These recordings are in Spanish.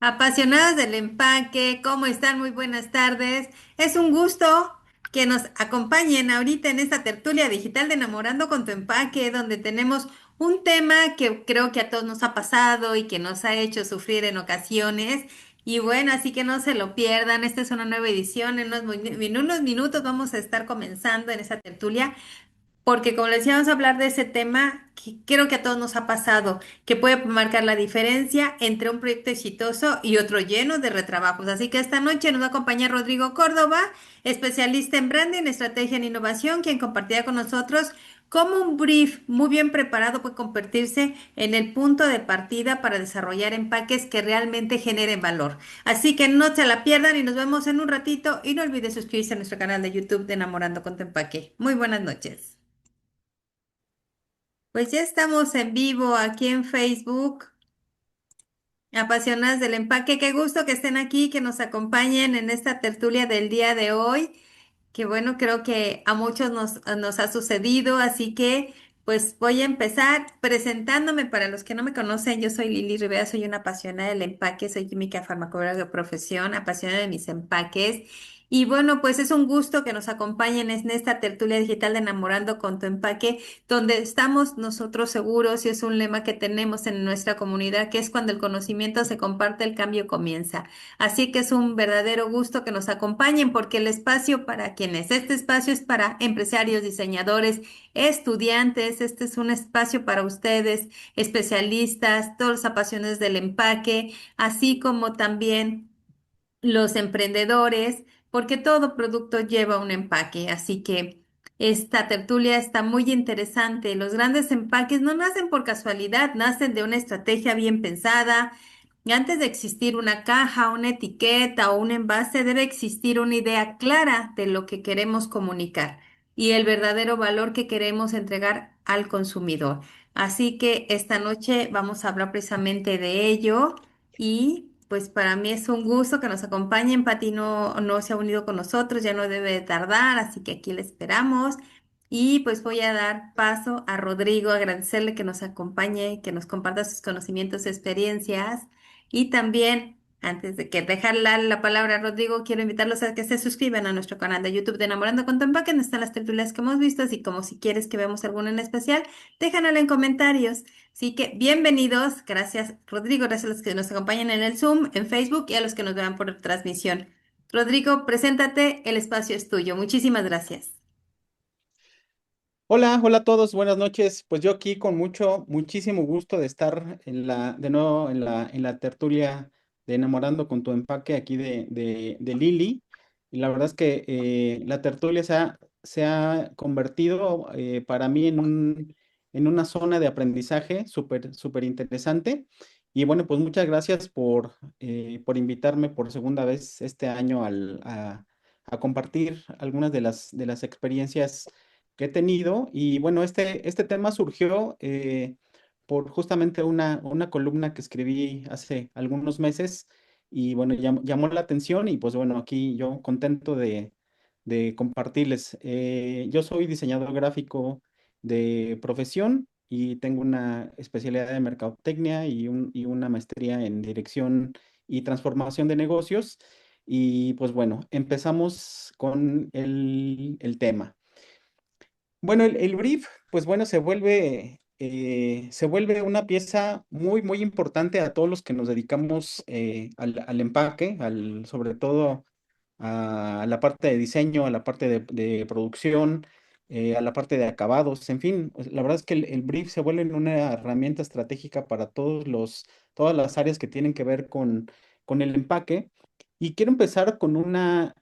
Apasionadas del empaque, ¿cómo están? Muy buenas tardes. Es un gusto que nos acompañen ahorita en esta tertulia digital de Enamorando con tu empaque, donde tenemos un tema que creo que a todos nos ha pasado y que nos ha hecho sufrir en ocasiones. Y bueno, así que no se lo pierdan. Esta es una nueva edición. En unos minutos vamos a estar comenzando en esa tertulia. Porque como les decía, vamos a hablar de ese tema que creo que a todos nos ha pasado, que puede marcar la diferencia entre un proyecto exitoso y otro lleno de retrabajos. Así que esta noche nos va a acompañar Rodrigo Córdoba, especialista en branding, estrategia en innovación, quien compartirá con nosotros cómo un brief muy bien preparado puede convertirse en el punto de partida para desarrollar empaques que realmente generen valor. Así que no se la pierdan y nos vemos en un ratito y no olvides suscribirse a nuestro canal de YouTube de Enamorando con tu empaque. Muy buenas noches. Pues ya estamos en vivo aquí en Facebook, apasionadas del empaque. Qué gusto que estén aquí, que nos acompañen en esta tertulia del día de hoy. Que bueno, creo que a muchos nos ha sucedido, así que pues voy a empezar presentándome para los que no me conocen. Yo soy Lili Rivera, soy una apasionada del empaque, soy química farmacóloga de profesión, apasionada de mis empaques. Y bueno, pues es un gusto que nos acompañen en esta tertulia digital de Enamorando con tu empaque, donde estamos nosotros seguros y es un lema que tenemos en nuestra comunidad, que es cuando el conocimiento se comparte, el cambio comienza. Así que es un verdadero gusto que nos acompañen porque el espacio para quienes, este espacio es para empresarios, diseñadores, estudiantes, este es un espacio para ustedes, especialistas, todos los apasionados del empaque, así como también los emprendedores, porque todo producto lleva un empaque, así que esta tertulia está muy interesante. Los grandes empaques no nacen por casualidad, nacen de una estrategia bien pensada. Antes de existir una caja, una etiqueta o un envase, debe existir una idea clara de lo que queremos comunicar y el verdadero valor que queremos entregar al consumidor. Así que esta noche vamos a hablar precisamente de ello. Y pues para mí es un gusto que nos acompañen. Pati no se ha unido con nosotros, ya no debe de tardar, así que aquí le esperamos. Y pues voy a dar paso a Rodrigo, agradecerle que nos acompañe, que nos comparta sus conocimientos y experiencias. Y también, antes de que dejar la palabra a Rodrigo, quiero invitarlos a que se suscriban a nuestro canal de YouTube de Enamorando con Tompa, que están las tertulias que hemos visto, así como si quieres que veamos alguna en especial, déjanlo en comentarios. Así que bienvenidos, gracias Rodrigo, gracias a los que nos acompañan en el Zoom, en Facebook y a los que nos vean por transmisión. Rodrigo, preséntate, el espacio es tuyo. Muchísimas gracias. Hola, hola a todos, buenas noches. Pues yo aquí con muchísimo gusto de estar de nuevo en la tertulia de Enamorando con tu empaque aquí de Lili. Y la verdad es que la tertulia se ha convertido para mí en una zona de aprendizaje súper interesante. Y bueno, pues muchas gracias por invitarme por segunda vez este año a compartir algunas de las experiencias que he tenido. Y bueno, este tema surgió por justamente una columna que escribí hace algunos meses y bueno, llamó la atención y pues bueno, aquí yo contento de compartirles. Yo soy diseñador gráfico de profesión y tengo una especialidad de mercadotecnia y una maestría en dirección y transformación de negocios. Y pues bueno, empezamos con el tema. Bueno, el brief, pues bueno, se vuelve una pieza muy importante a todos los que nos dedicamos al empaque, sobre todo a la parte de diseño, a la parte de producción, a la parte de acabados, en fin, pues, la verdad es que el brief se vuelve una herramienta estratégica para todas las áreas que tienen que ver con el empaque. Y quiero empezar con una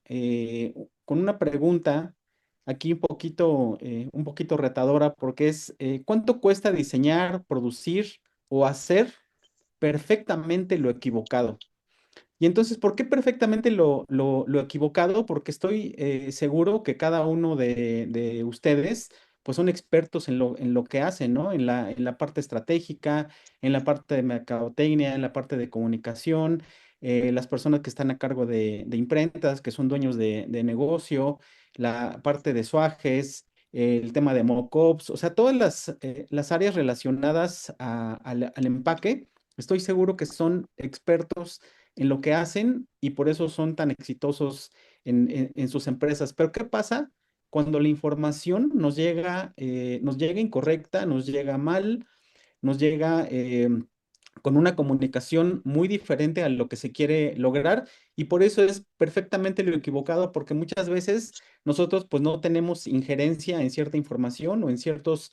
pregunta aquí un poquito retadora, porque es, ¿cuánto cuesta diseñar, producir o hacer perfectamente lo equivocado? Y entonces, ¿por qué perfectamente lo equivocado? Porque estoy seguro que cada uno de ustedes pues son expertos en lo que hacen, ¿no? En la parte estratégica, en la parte de mercadotecnia, en la parte de comunicación, las personas que están a cargo de imprentas, que son dueños de negocio, la parte de suajes, el tema de mockups, o sea, todas las áreas relacionadas al empaque, estoy seguro que son expertos en lo que hacen y por eso son tan exitosos en sus empresas. Pero ¿qué pasa cuando la información nos llega incorrecta, nos llega mal, nos llega con una comunicación muy diferente a lo que se quiere lograr y por eso es perfectamente lo equivocado porque muchas veces nosotros pues no tenemos injerencia en cierta información o en ciertos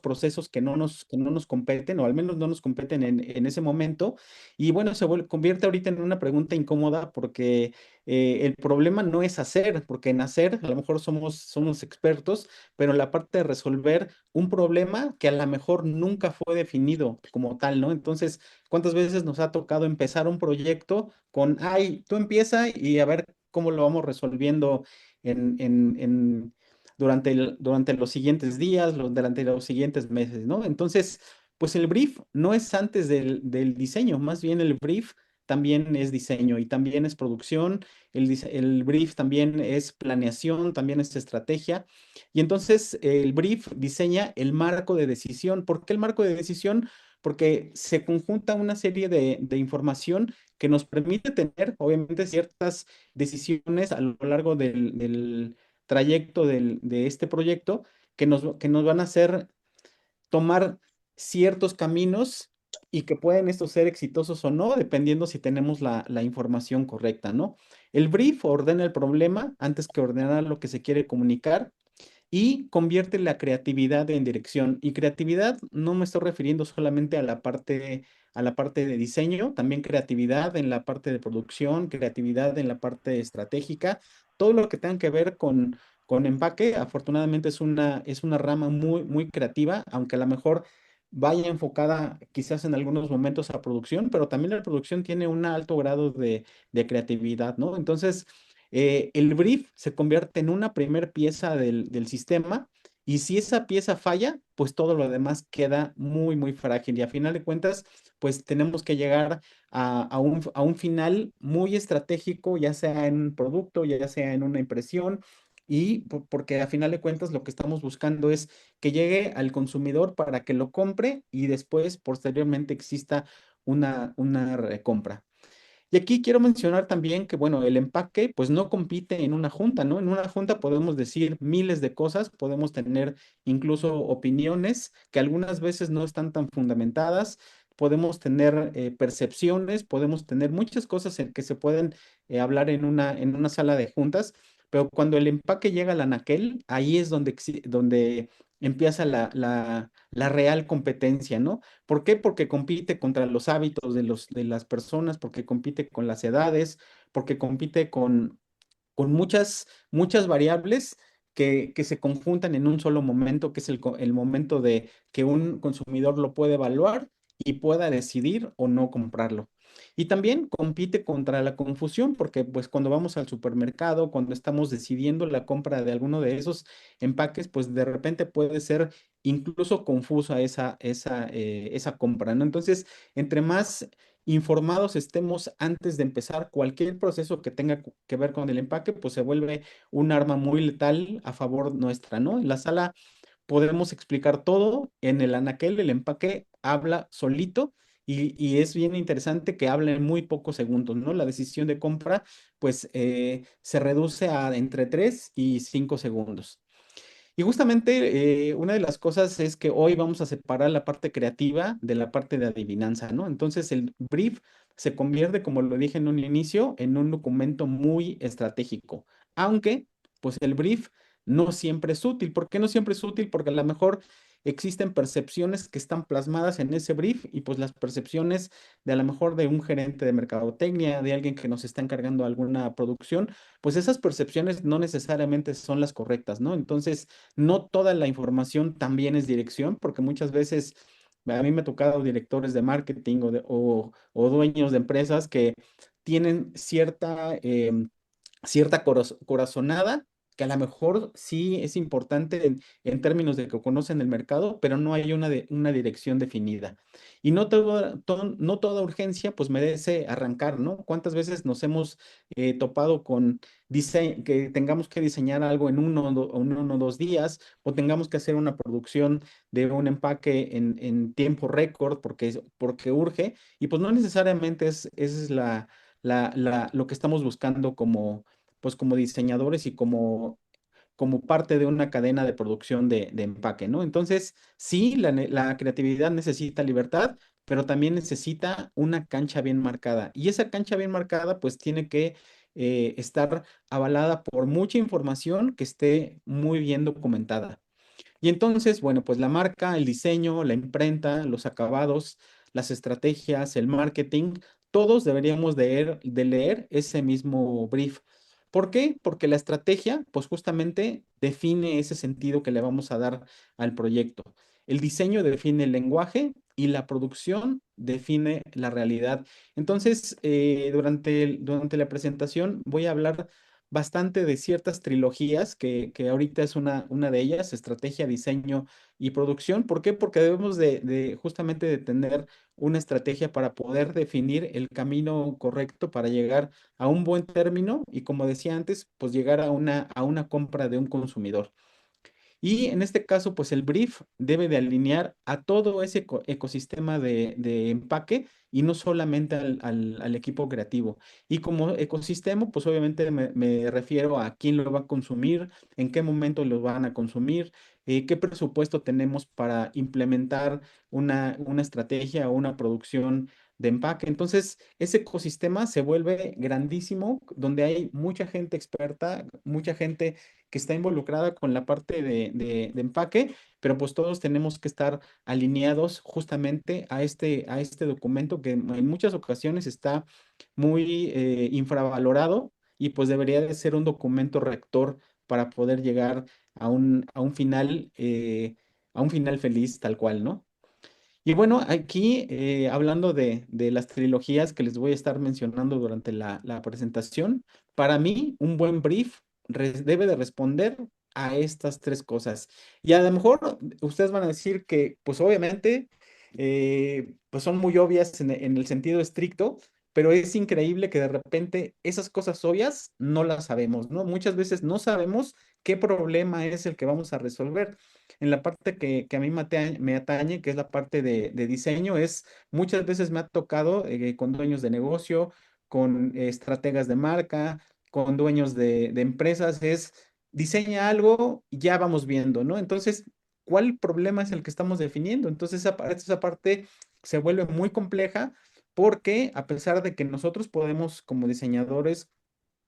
procesos que no nos competen o al menos no nos competen en ese momento y bueno, convierte ahorita en una pregunta incómoda porque el problema no es hacer, porque en hacer a lo mejor somos expertos, pero la parte de resolver un problema que a lo mejor nunca fue definido como tal, ¿no? Entonces, ¿cuántas veces nos ha tocado empezar un proyecto con, ay, tú empieza y a ver cómo lo vamos resolviendo en, en, en- durante los siguientes días, durante los siguientes meses, ¿no? Entonces, pues el brief no es antes del diseño, más bien el brief también es diseño y también es producción, el brief también es planeación, también es estrategia. Y entonces el brief diseña el marco de decisión. ¿Por qué el marco de decisión? Porque se conjunta una serie de información que nos permite tener, obviamente, ciertas decisiones a lo largo del trayecto de este proyecto que nos van a hacer tomar ciertos caminos y que pueden estos ser exitosos o no, dependiendo si tenemos la información correcta, ¿no? El brief ordena el problema antes que ordenar lo que se quiere comunicar y convierte la creatividad en dirección. Y creatividad no me estoy refiriendo solamente a la parte de diseño, también creatividad en la parte de producción, creatividad en la parte estratégica, todo lo que tenga que ver con empaque, afortunadamente es una rama muy, muy creativa, aunque a lo mejor vaya enfocada quizás en algunos momentos a producción, pero también la producción tiene un alto grado de creatividad, ¿no? Entonces, el brief se convierte en una primer pieza del sistema y si esa pieza falla, pues todo lo demás queda muy, muy frágil y a final de cuentas, pues tenemos que llegar a un final muy estratégico, ya sea en un producto, ya sea en una impresión. Y porque a final de cuentas lo que estamos buscando es que llegue al consumidor para que lo compre y después, posteriormente, exista una recompra. Y aquí quiero mencionar también que, bueno, el empaque pues no compite en una junta, ¿no? En una junta podemos decir miles de cosas, podemos tener incluso opiniones que algunas veces no están tan fundamentadas, podemos tener percepciones, podemos tener muchas cosas en que se pueden hablar en una sala de juntas, pero cuando el empaque llega al anaquel, ahí es donde empieza la real competencia, ¿no? ¿Por qué? Porque compite contra los hábitos de las personas, porque compite con las edades, porque compite con muchas variables que se conjuntan en un solo momento, que es el momento de que un consumidor lo puede evaluar y pueda decidir o no comprarlo. Y también compite contra la confusión, porque pues cuando vamos al supermercado, cuando estamos decidiendo la compra de alguno de esos empaques, pues de repente puede ser incluso confusa esa compra, ¿no? Entonces, entre más informados estemos antes de empezar cualquier proceso que tenga que ver con el empaque, pues se vuelve un arma muy letal a favor nuestra, ¿no? En la sala podemos explicar todo, en el anaquel el empaque habla solito y es bien interesante que habla en muy pocos segundos, ¿no? La decisión de compra, pues se reduce a entre 3 y 5 segundos. Y justamente una de las cosas es que hoy vamos a separar la parte creativa de la parte de adivinanza, ¿no? Entonces el brief se convierte, como lo dije en un inicio, en un documento muy estratégico, aunque pues el brief no siempre es útil. ¿Por qué no siempre es útil? Porque a lo mejor existen percepciones que están plasmadas en ese brief y pues las percepciones de a lo mejor de un gerente de mercadotecnia, de alguien que nos está encargando alguna producción, pues esas percepciones no necesariamente son las correctas, ¿no? Entonces, no toda la información también es dirección, porque muchas veces a mí me ha tocado directores de marketing o dueños de empresas que tienen cierta corazonada que a lo mejor sí es importante en términos de que conocen el mercado, pero no hay una dirección definida. Y no toda urgencia pues merece arrancar, ¿no? ¿Cuántas veces nos hemos topado con que tengamos que diseñar algo en uno o 2 días o tengamos que hacer una producción de un empaque en tiempo récord porque urge y pues no necesariamente es lo que estamos buscando pues como diseñadores y como parte de una cadena de producción de empaque, ¿no? Entonces, sí, la creatividad necesita libertad, pero también necesita una cancha bien marcada. Y esa cancha bien marcada, pues tiene que estar avalada por mucha información que esté muy bien documentada. Y entonces, bueno, pues la marca, el diseño, la imprenta, los acabados, las estrategias, el marketing, todos deberíamos de leer ese mismo brief. ¿Por qué? Porque la estrategia, pues justamente define ese sentido que le vamos a dar al proyecto. El diseño define el lenguaje y la producción define la realidad. Entonces, durante la presentación voy a hablar bastante de ciertas trilogías, que ahorita es una de ellas, estrategia, diseño y producción. ¿Por qué? Porque debemos de justamente de tener una estrategia para poder definir el camino correcto para llegar a un buen término y como decía antes, pues llegar a una compra de un consumidor. Y en este caso, pues el brief debe de alinear a todo ese ecosistema de empaque y no solamente al equipo creativo. Y como ecosistema, pues obviamente me refiero a quién lo va a consumir, en qué momento lo van a consumir, qué presupuesto tenemos para implementar una estrategia o una producción de empaque. Entonces, ese ecosistema se vuelve grandísimo, donde hay mucha gente experta, mucha gente que está involucrada con la parte de empaque, pero pues todos tenemos que estar alineados justamente a este documento que en muchas ocasiones está muy infravalorado y pues debería de ser un documento rector para poder llegar a un final feliz tal cual, ¿no? Y bueno, aquí hablando de las trilogías que les voy a estar mencionando durante la presentación, para mí un buen brief debe de responder a estas tres cosas. Y a lo mejor ustedes van a decir que, pues obviamente, pues son muy obvias en el sentido estricto, pero es increíble que de repente esas cosas obvias no las sabemos, ¿no? Muchas veces no sabemos qué problema es el que vamos a resolver. En la parte que a mí me atañe, que es la parte de diseño, muchas veces me ha tocado con dueños de negocio, con estrategas de marca, con dueños de empresas, diseña algo y ya vamos viendo, ¿no? Entonces, ¿cuál problema es el que estamos definiendo? Entonces, esa parte se vuelve muy compleja porque a pesar de que nosotros podemos como diseñadores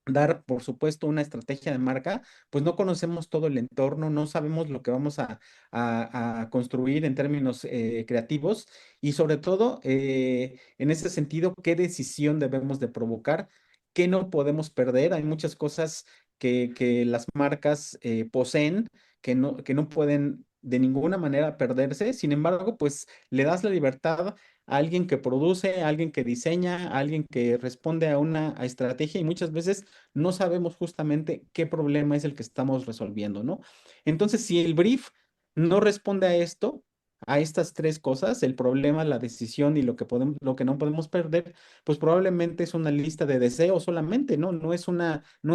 dar, por supuesto, una estrategia de marca, pues no conocemos todo el entorno, no sabemos lo que vamos a construir en términos creativos y sobre todo, en ese sentido, qué decisión debemos de provocar, qué no podemos perder. Hay muchas cosas que las marcas poseen que no pueden de ninguna manera perderse. Sin embargo, pues le das la libertad a alguien que produce, a alguien que diseña, a alguien que responde a una estrategia y muchas veces no sabemos justamente qué problema es el que estamos resolviendo, ¿no? Entonces, si el brief no responde a esto, a estas tres cosas, el problema, la decisión y lo que no podemos perder, pues probablemente es una lista de deseos solamente, ¿no? No es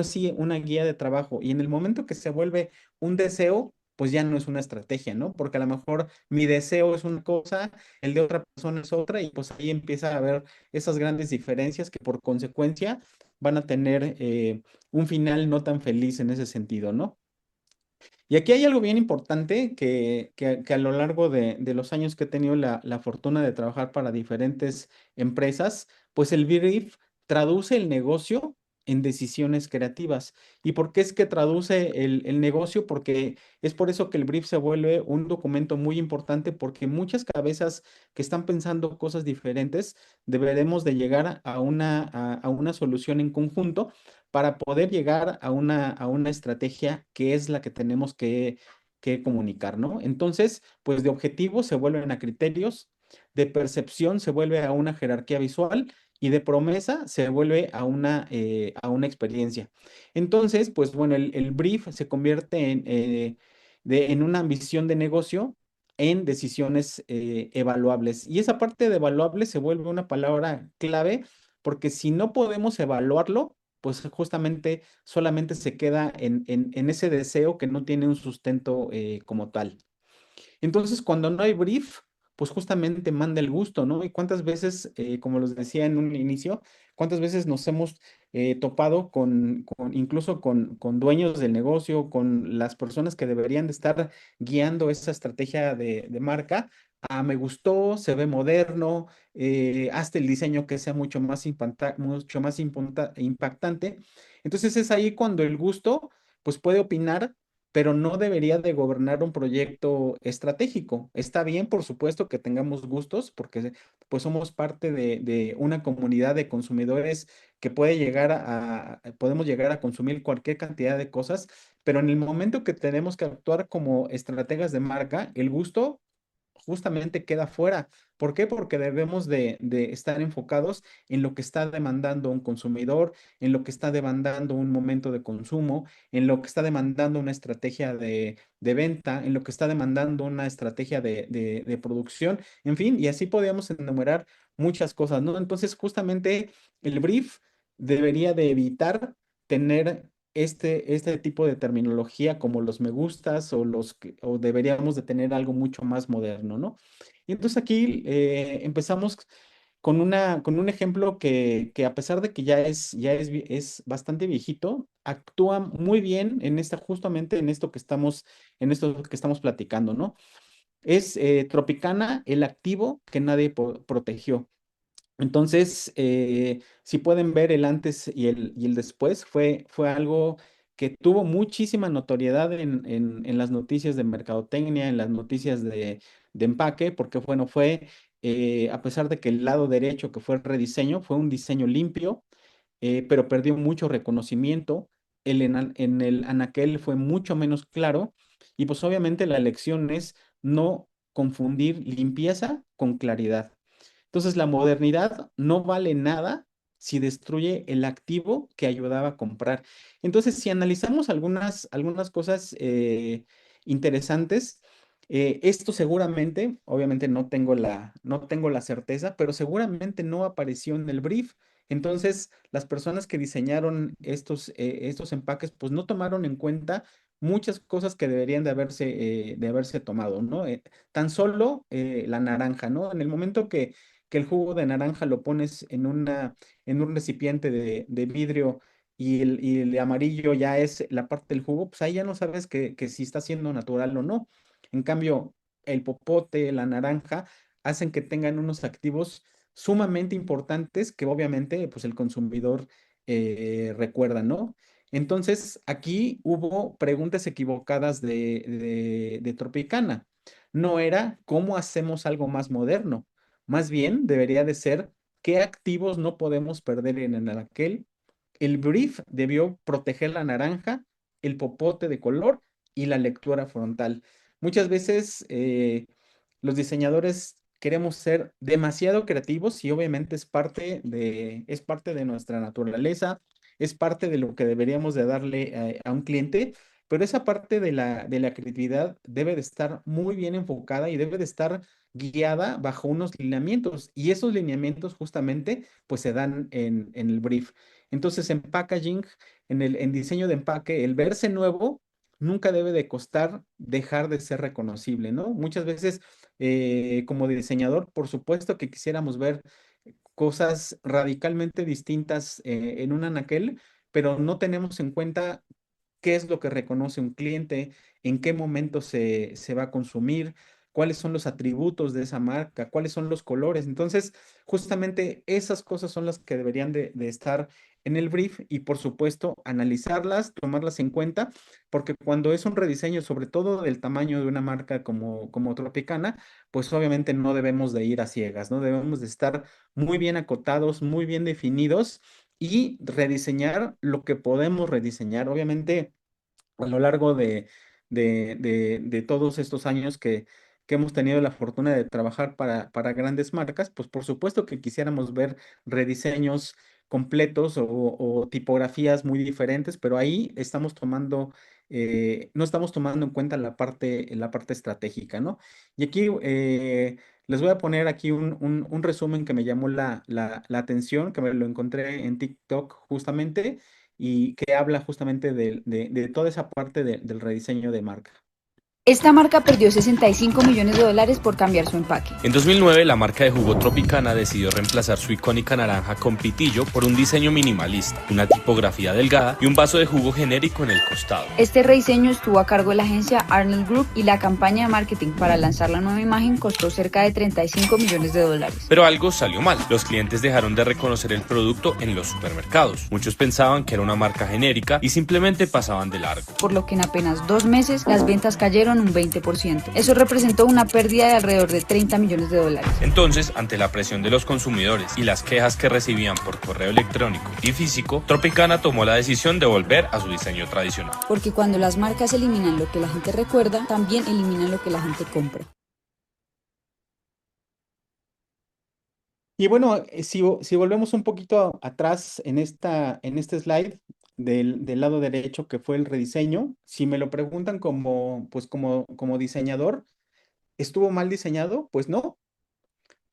sí una guía de trabajo. Y en el momento que se vuelve un deseo, pues ya no es una estrategia, ¿no? Porque a lo mejor mi deseo es una cosa, el de otra persona es otra, y pues ahí empieza a haber esas grandes diferencias que por consecuencia van a tener un final no tan feliz en ese sentido, ¿no? Y aquí hay algo bien importante que a lo largo de los años que he tenido la fortuna de trabajar para diferentes empresas, pues el brief traduce el negocio en decisiones creativas. ¿Y por qué es que traduce el negocio? Porque es por eso que el brief se vuelve un documento muy importante porque muchas cabezas que están pensando cosas diferentes deberemos de llegar a una solución en conjunto para poder llegar a una estrategia que es la que tenemos que comunicar, ¿no? Entonces, pues de objetivos se vuelven a criterios, de percepción se vuelve a una jerarquía visual y de promesa se vuelve a una experiencia. Entonces, pues bueno, el brief se convierte en una ambición de negocio en decisiones evaluables. Y esa parte de evaluable se vuelve una palabra clave porque si no podemos evaluarlo, pues justamente solamente se queda en ese deseo que no tiene un sustento como tal. Entonces, cuando no hay brief, pues justamente manda el gusto, ¿no? Y cuántas veces, como les decía en un inicio, cuántas veces nos hemos topado incluso con dueños del negocio, con las personas que deberían de estar guiando esa estrategia de marca. Ah, me gustó, se ve moderno, hazte el diseño que sea mucho más impactante. Entonces es ahí cuando el gusto, pues puede opinar, pero no debería de gobernar un proyecto estratégico. Está bien, por supuesto, que tengamos gustos, porque pues somos parte de una comunidad de consumidores que podemos llegar a consumir cualquier cantidad de cosas, pero en el momento que tenemos que actuar como estrategas de marca, el gusto justamente queda fuera. ¿Por qué? Porque debemos de estar enfocados en lo que está demandando un consumidor, en lo que está demandando un momento de consumo, en lo que está demandando una estrategia de venta, en lo que está demandando una estrategia de producción, en fin, y así podríamos enumerar muchas cosas, ¿no? Entonces, justamente el brief debería de evitar tener este tipo de terminología como los me gustas o deberíamos de tener algo mucho más moderno, ¿no? Y entonces aquí empezamos con un ejemplo que a pesar de que es bastante viejito, actúa muy bien justamente en esto que estamos platicando, ¿no? Es Tropicana, el activo que nadie protegió. Entonces, si pueden ver el antes y el después, fue algo que tuvo muchísima notoriedad en las noticias de mercadotecnia, en las noticias de empaque, porque bueno, a pesar de que el lado derecho, que fue el rediseño, fue un diseño limpio, pero perdió mucho reconocimiento. En el anaquel fue mucho menos claro, y pues obviamente la lección es no confundir limpieza con claridad. Entonces, la modernidad no vale nada si destruye el activo que ayudaba a comprar. Entonces, si analizamos algunas cosas interesantes, esto seguramente, obviamente no tengo la certeza, pero seguramente no apareció en el brief. Entonces, las personas que diseñaron estos empaques, pues no tomaron en cuenta muchas cosas que deberían de haberse tomado, ¿no? Tan solo la naranja, ¿no? En el momento que el jugo de naranja lo pones en un recipiente de vidrio y el amarillo ya es la parte del jugo, pues ahí ya no sabes que si está siendo natural o no. En cambio, el popote, la naranja, hacen que tengan unos activos sumamente importantes que obviamente pues el consumidor recuerda, ¿no? Entonces, aquí hubo preguntas equivocadas de Tropicana. No era cómo hacemos algo más moderno, más bien debería de ser qué activos no podemos perder en el anaquel. El brief debió proteger la naranja, el popote de color y la lectura frontal. Muchas veces los diseñadores queremos ser demasiado creativos y obviamente es parte de nuestra naturaleza, es parte de lo que deberíamos de darle a un cliente, pero esa parte de la creatividad debe de estar muy bien enfocada y debe de estar guiada bajo unos lineamientos, y esos lineamientos justamente pues se dan en el brief. Entonces, en packaging, en diseño de empaque, el verse nuevo nunca debe de costar dejar de ser reconocible, ¿no? Muchas veces, como diseñador, por supuesto que quisiéramos ver cosas radicalmente distintas en un anaquel, pero no tenemos en cuenta qué es lo que reconoce un cliente, en qué momento se va a consumir, cuáles son los atributos de esa marca, cuáles son los colores. Entonces, justamente esas cosas son las que deberían de estar en el brief y, por supuesto, analizarlas, tomarlas en cuenta, porque cuando es un rediseño, sobre todo del tamaño de una marca como Tropicana, pues obviamente no debemos de ir a ciegas, ¿no? Debemos de estar muy bien acotados, muy bien definidos y rediseñar lo que podemos rediseñar. Obviamente, a lo largo de todos estos años que hemos tenido la fortuna de trabajar para grandes marcas, pues por supuesto que quisiéramos ver rediseños completos o tipografías muy diferentes, pero ahí estamos tomando, no estamos tomando en cuenta la parte estratégica, ¿no? Y aquí les voy a poner aquí un resumen que me llamó la atención, que me lo encontré en TikTok justamente, y que habla justamente de toda esa parte del rediseño de marca. Esta marca perdió 65 millones de dólares por cambiar su empaque. En 2009, la marca de jugo Tropicana decidió reemplazar su icónica naranja con pitillo por un diseño minimalista, una tipografía delgada y un vaso de jugo genérico en el costado. Este rediseño estuvo a cargo de la agencia Arnold Group y la campaña de marketing para lanzar la nueva imagen costó cerca de 35 millones de dólares. Pero algo salió mal. Los clientes dejaron de reconocer el producto en los supermercados. Muchos pensaban que era una marca genérica y simplemente pasaban de largo. Por lo que en apenas 2 meses las ventas cayeron un 20%. Eso representó una pérdida de alrededor de 30 millones de dólares. Entonces, ante la presión de los consumidores y las quejas que recibían por correo electrónico y físico, Tropicana tomó la decisión de volver a su diseño tradicional. Porque cuando las marcas eliminan lo que la gente recuerda, también eliminan lo que la gente compra. Y bueno, si volvemos un poquito atrás en este slide del lado derecho que fue el rediseño, si me lo preguntan como diseñador, ¿estuvo mal diseñado? Pues no.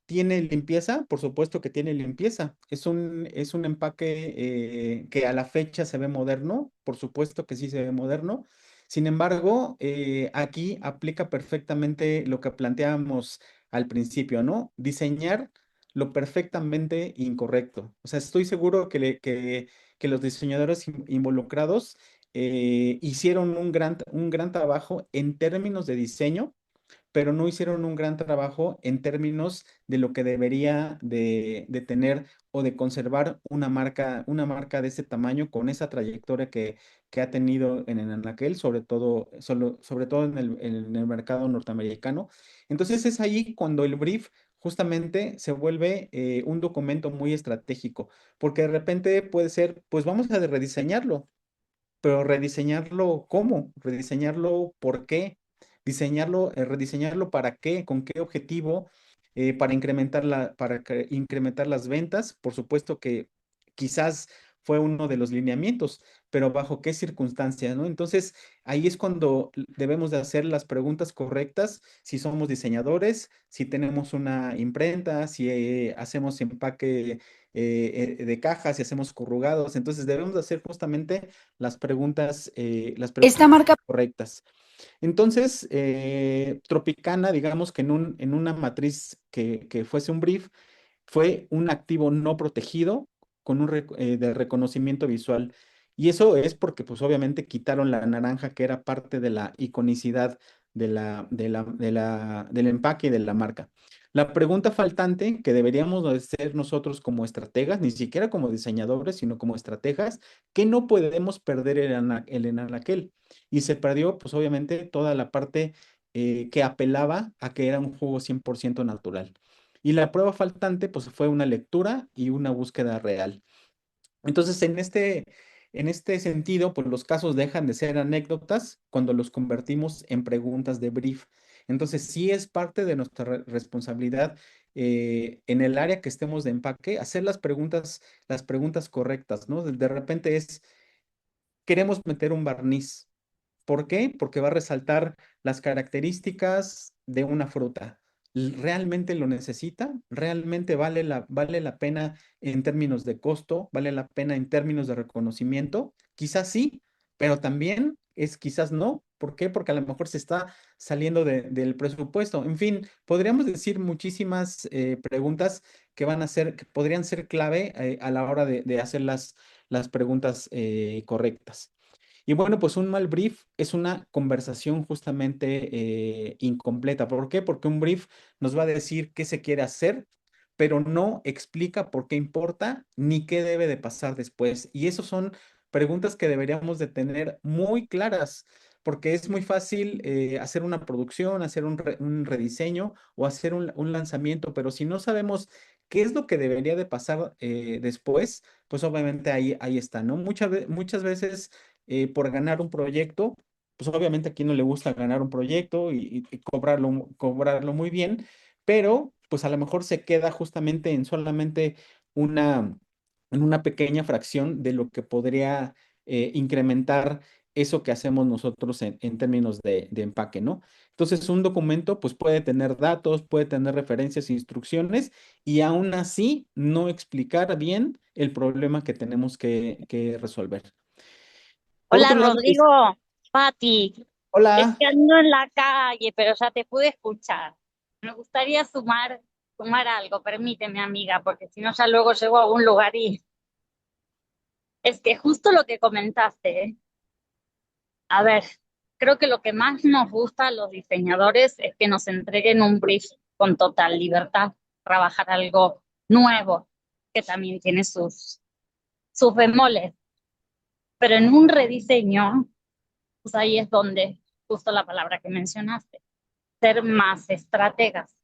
¿Tiene limpieza? Por supuesto que tiene limpieza. Es un empaque que a la fecha se ve moderno, por supuesto que sí se ve moderno. Sin embargo, aquí aplica perfectamente lo que planteábamos al principio, ¿no? Diseñar lo perfectamente incorrecto. O sea, estoy seguro que los diseñadores involucrados hicieron un gran trabajo en términos de diseño, pero no hicieron un gran trabajo en términos de lo que debería de tener o de conservar una marca de ese tamaño con esa trayectoria que ha tenido en el anaquel, sobre todo en el mercado norteamericano. Entonces es ahí cuando el brief justamente se vuelve un documento muy estratégico, porque de repente puede ser, pues vamos a rediseñarlo, pero rediseñarlo, ¿cómo? Rediseñarlo, ¿por qué? Rediseñarlo ¿para qué? ¿Con qué objetivo? Para incrementar las ventas. Por supuesto que quizás fue uno de los lineamientos, pero ¿bajo qué circunstancias, no? Entonces, ahí es cuando debemos de hacer las preguntas correctas, si somos diseñadores, si tenemos una imprenta, si hacemos empaque de cajas, si hacemos corrugados. Entonces, debemos de hacer justamente las preguntas Esta marca correctas. Entonces, Tropicana, digamos que en una matriz que fuese un brief, fue un activo no protegido con de reconocimiento visual. Y eso es porque, pues, obviamente quitaron la naranja que era parte de la iconicidad del empaque y de la marca. La pregunta faltante que deberíamos de ser nosotros como estrategas, ni siquiera como diseñadores, sino como estrategas, que no podemos perder el anaquel. Y se perdió, pues obviamente, toda la parte que apelaba a que era un jugo 100% natural. Y la prueba faltante, pues fue una lectura y una búsqueda real. Entonces, en este sentido, pues los casos dejan de ser anécdotas cuando los convertimos en preguntas de brief. Entonces, sí es parte de nuestra responsabilidad en el área que estemos de empaque, hacer las preguntas correctas, ¿no? De repente queremos meter un barniz. ¿Por qué? Porque va a resaltar las características de una fruta. ¿Realmente lo necesita? ¿Realmente vale la pena en términos de costo? ¿Vale la pena en términos de reconocimiento? Quizás sí, pero también es quizás no. ¿Por qué? Porque a lo mejor se está saliendo del presupuesto. En fin, podríamos decir muchísimas preguntas que podrían ser clave a la hora de hacer las preguntas correctas. Y bueno, pues un mal brief es una conversación justamente incompleta. ¿Por qué? Porque un brief nos va a decir qué se quiere hacer, pero no explica por qué importa ni qué debe de pasar después. Y esas son preguntas que deberíamos de tener muy claras, porque es muy fácil hacer una producción, hacer un rediseño o hacer un lanzamiento, pero si no sabemos qué es lo que debería de pasar después, pues obviamente ahí está, ¿no? Muchas veces por ganar un proyecto, pues obviamente a quien no le gusta ganar un proyecto y cobrarlo muy bien, pero pues a lo mejor se queda justamente en solamente una, en una pequeña fracción de lo que podría incrementar eso que hacemos nosotros en términos de empaque, ¿no? Entonces, un documento pues puede tener datos, puede tener referencias, instrucciones y aún así no explicar bien el problema que tenemos que resolver. Por Hola otro lado, Rodrigo, Pati, es hola. que ando en la calle, pero ya te pude escuchar. Me gustaría sumar algo, permíteme amiga, porque si no ya luego llego a un lugar y es que justo lo que comentaste, ¿eh? A ver, creo que lo que más nos gusta a los diseñadores es que nos entreguen un brief con total libertad, trabajar algo nuevo, que también tiene sus bemoles, pero en un rediseño pues ahí es donde, justo la palabra que mencionaste, ser más estrategas.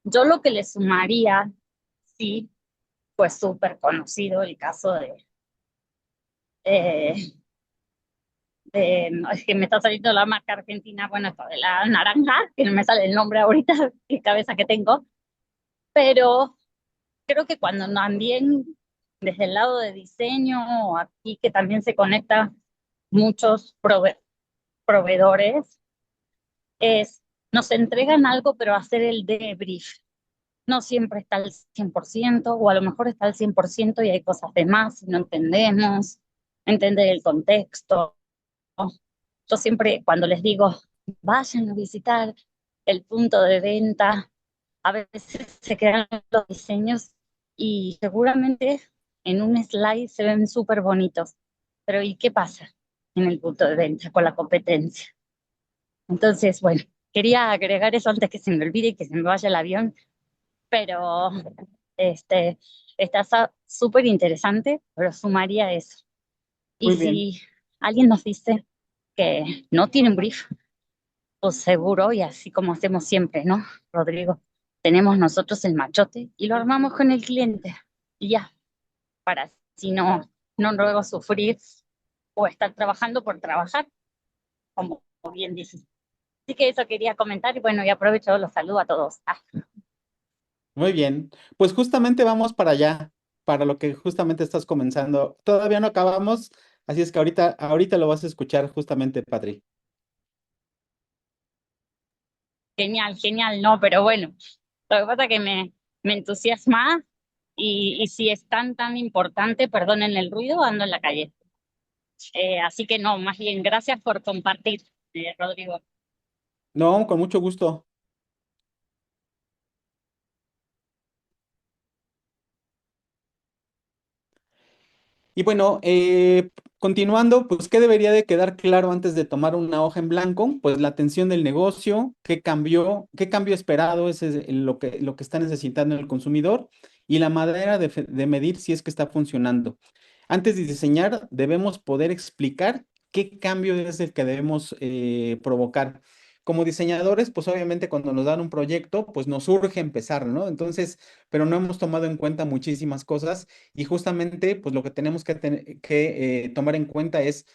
Yo lo que le sumaría, sí, pues súper conocido el caso eh, no, es que me está saliendo la marca argentina, bueno, esto de la naranja, que no me sale el nombre ahorita, qué cabeza que tengo, pero creo que cuando también desde el lado de diseño, aquí que también se conecta muchos proveedores, es, nos entregan algo, pero hacer el debrief. No siempre está al 100%, o a lo mejor está al 100% y hay cosas de más y no entendemos, entender el contexto. Yo siempre cuando les digo, vayan a visitar el punto de venta, a veces se quedan los diseños y seguramente en un slide se ven súper bonitos, pero ¿y qué pasa en el punto de venta con la competencia? Entonces, bueno, quería agregar eso antes que se me olvide y que se me vaya el avión, pero este, súper interesante, pero sumaría eso. Y Muy bien. si alguien nos dice que no tienen brief, pues seguro, y así como hacemos siempre, ¿no, Rodrigo? Tenemos nosotros el machote y lo armamos con el cliente. Y ya, para si no luego sufrir o estar trabajando por trabajar, como bien dices. Así que eso quería comentar y bueno, y aprovecho, los saludo a todos. Ah. Muy bien, pues justamente vamos para allá, para lo que justamente estás comenzando. Todavía no acabamos, así es que ahorita lo vas a escuchar justamente, Patri. Genial, genial, no, pero bueno, lo que pasa es que me entusiasma y si es tan importante, perdonen el ruido, ando en la calle. Así que no, más bien, gracias por compartir, Rodrigo. No, con mucho gusto. Y bueno, continuando, pues, ¿qué debería de quedar claro antes de tomar una hoja en blanco? Pues la atención del negocio, qué cambio esperado lo que está necesitando el consumidor y la manera de medir si es que está funcionando. Antes de diseñar, debemos poder explicar qué cambio es el que debemos provocar. Como diseñadores, pues obviamente cuando nos dan un proyecto, pues nos urge empezar, ¿no? Entonces, pero no hemos tomado en cuenta muchísimas cosas y justamente, pues lo que tenemos que tomar en cuenta es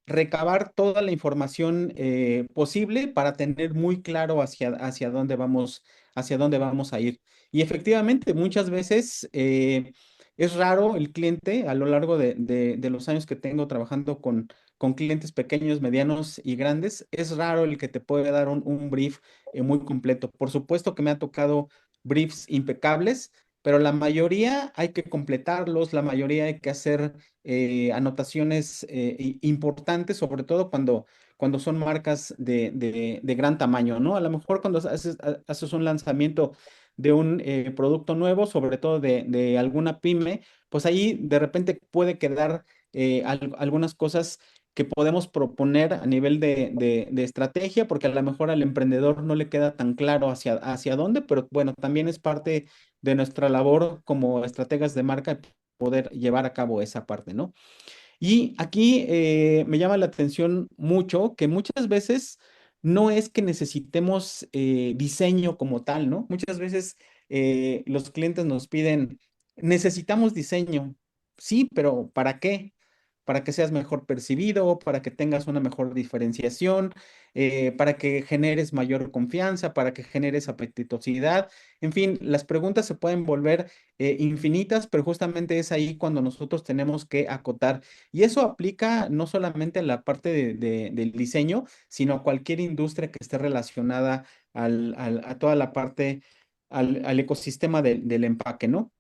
recabar toda la información posible para tener muy claro hacia dónde vamos a ir. Y efectivamente, muchas veces es raro el cliente a lo largo de los años que tengo trabajando con clientes pequeños, medianos y grandes, es raro el que te puede dar un brief muy completo. Por supuesto que me ha tocado briefs impecables, pero la mayoría hay que completarlos, la mayoría hay que hacer anotaciones importantes, sobre todo cuando son marcas de gran tamaño, ¿no? A lo mejor cuando haces un lanzamiento de un producto nuevo, sobre todo de alguna pyme, pues ahí de repente puede quedar algunas cosas que podemos proponer a nivel de estrategia, porque a lo mejor al emprendedor no le queda tan claro hacia dónde, pero bueno, también es parte de nuestra labor como estrategas de marca poder llevar a cabo esa parte, ¿no? Y aquí me llama la atención mucho que muchas veces no es que necesitemos diseño como tal, ¿no? Muchas veces los clientes nos piden, necesitamos diseño. Sí, pero ¿para qué? para que seas mejor percibido, para que tengas una mejor diferenciación, para que generes mayor confianza, para que generes apetitosidad. En fin, las preguntas se pueden volver infinitas, pero justamente es ahí cuando nosotros tenemos que acotar. Y eso aplica no solamente a la parte del diseño, sino a cualquier industria que esté relacionada a toda la parte, al ecosistema del empaque, ¿no?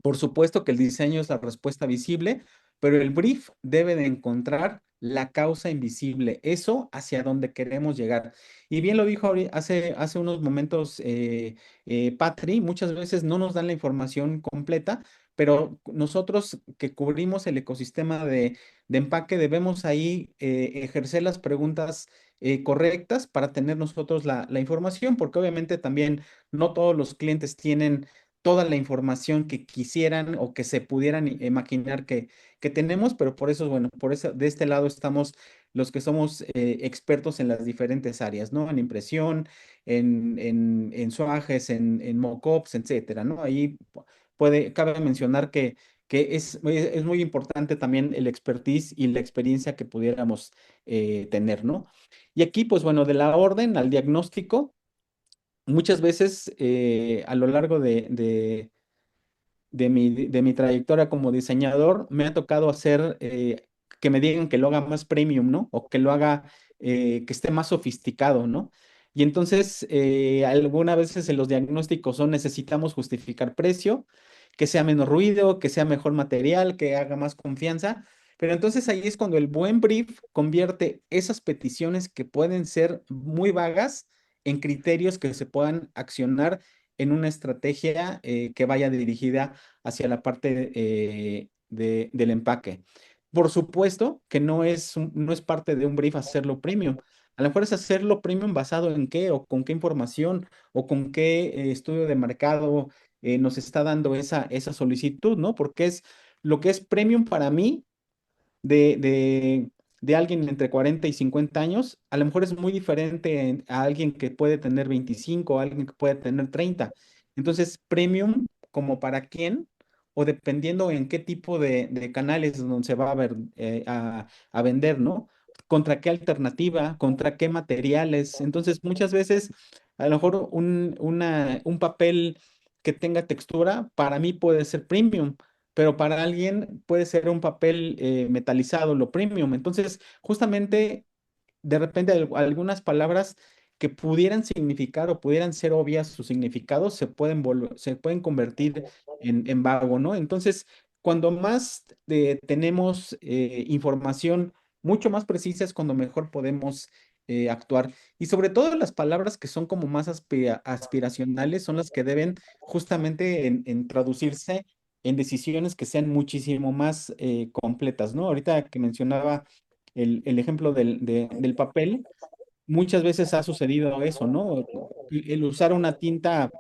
Por supuesto que el diseño es la respuesta visible, pero el brief debe de encontrar la causa invisible, eso hacia donde queremos llegar. Y bien lo dijo hace unos momentos Patri, muchas veces no nos dan la información completa, pero nosotros que cubrimos el ecosistema de empaque debemos ahí ejercer las preguntas correctas para tener nosotros la información, porque obviamente también no todos los clientes tienen toda la información que quisieran o que se pudieran imaginar que tenemos, pero por eso, bueno, por eso de este lado estamos los que somos expertos en las diferentes áreas, ¿no? En impresión, en suajes, en mockups, etcétera, ¿no? Ahí cabe mencionar que es muy importante también el expertise y la experiencia que pudiéramos tener, ¿no? Y aquí, pues bueno, de la orden al diagnóstico. Muchas veces a lo largo de mi trayectoria como diseñador, me ha tocado hacer que me digan que lo haga más premium, ¿no? O que lo haga, que esté más sofisticado, ¿no? Y entonces, algunas veces en los diagnósticos son necesitamos justificar precio, que sea menos ruido, que sea mejor material, que haga más confianza. Pero entonces ahí es cuando el buen brief convierte esas peticiones que pueden ser muy vagas en criterios que se puedan accionar en una estrategia que vaya dirigida hacia la parte del empaque. Por supuesto que no es parte de un brief hacerlo premium. A lo mejor es hacerlo premium basado en qué o con qué información o con qué estudio de mercado nos está dando esa solicitud, ¿no? Porque es lo que es premium para mí de, de, de alguien entre 40 y 50 años, a lo mejor es muy diferente a alguien que puede tener 25 o alguien que puede tener 30. Entonces, premium, como para quién, o dependiendo en qué tipo de canales donde se va a vender, ¿no? ¿Contra qué alternativa? ¿Contra qué materiales? Entonces, muchas veces, a lo mejor un papel que tenga textura, para mí puede ser premium, pero para alguien puede ser un papel metalizado, lo premium. Entonces, justamente, de repente algunas palabras que pudieran significar o pudieran ser obvias sus significados se pueden convertir en vago, ¿no? Entonces, cuando más tenemos información mucho más precisa es cuando mejor podemos actuar. Y sobre todo las palabras que son como más aspiracionales son las que deben justamente en traducirse en decisiones que sean muchísimo más completas, ¿no? Ahorita que mencionaba el ejemplo del papel, muchas veces ha sucedido eso, ¿no? El usar una tinta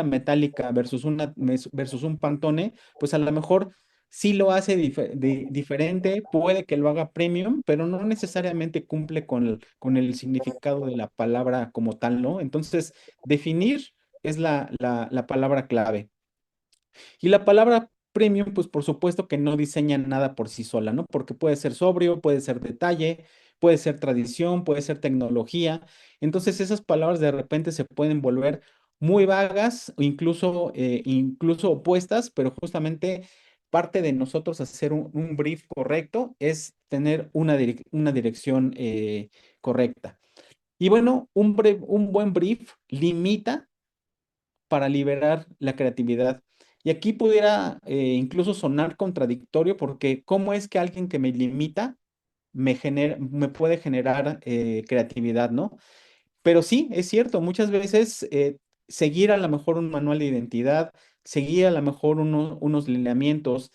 metálica versus un Pantone, pues a lo mejor sí lo hace diferente, puede que lo haga premium, pero no necesariamente cumple con el significado de la palabra como tal, ¿no? Entonces, definir es la palabra clave. Y la palabra premium, pues por supuesto que no diseña nada por sí sola, ¿no? Porque puede ser sobrio, puede ser detalle, puede ser tradición, puede ser tecnología. Entonces esas palabras de repente se pueden volver muy vagas o incluso opuestas, pero justamente parte de nosotros hacer un brief correcto es tener una dirección correcta. Y bueno, un buen brief limita para liberar la creatividad. Y aquí pudiera incluso sonar contradictorio porque ¿cómo es que alguien que me limita me puede generar creatividad, ¿no? Pero sí, es cierto, muchas veces seguir a lo mejor un manual de identidad, seguir a lo mejor unos lineamientos,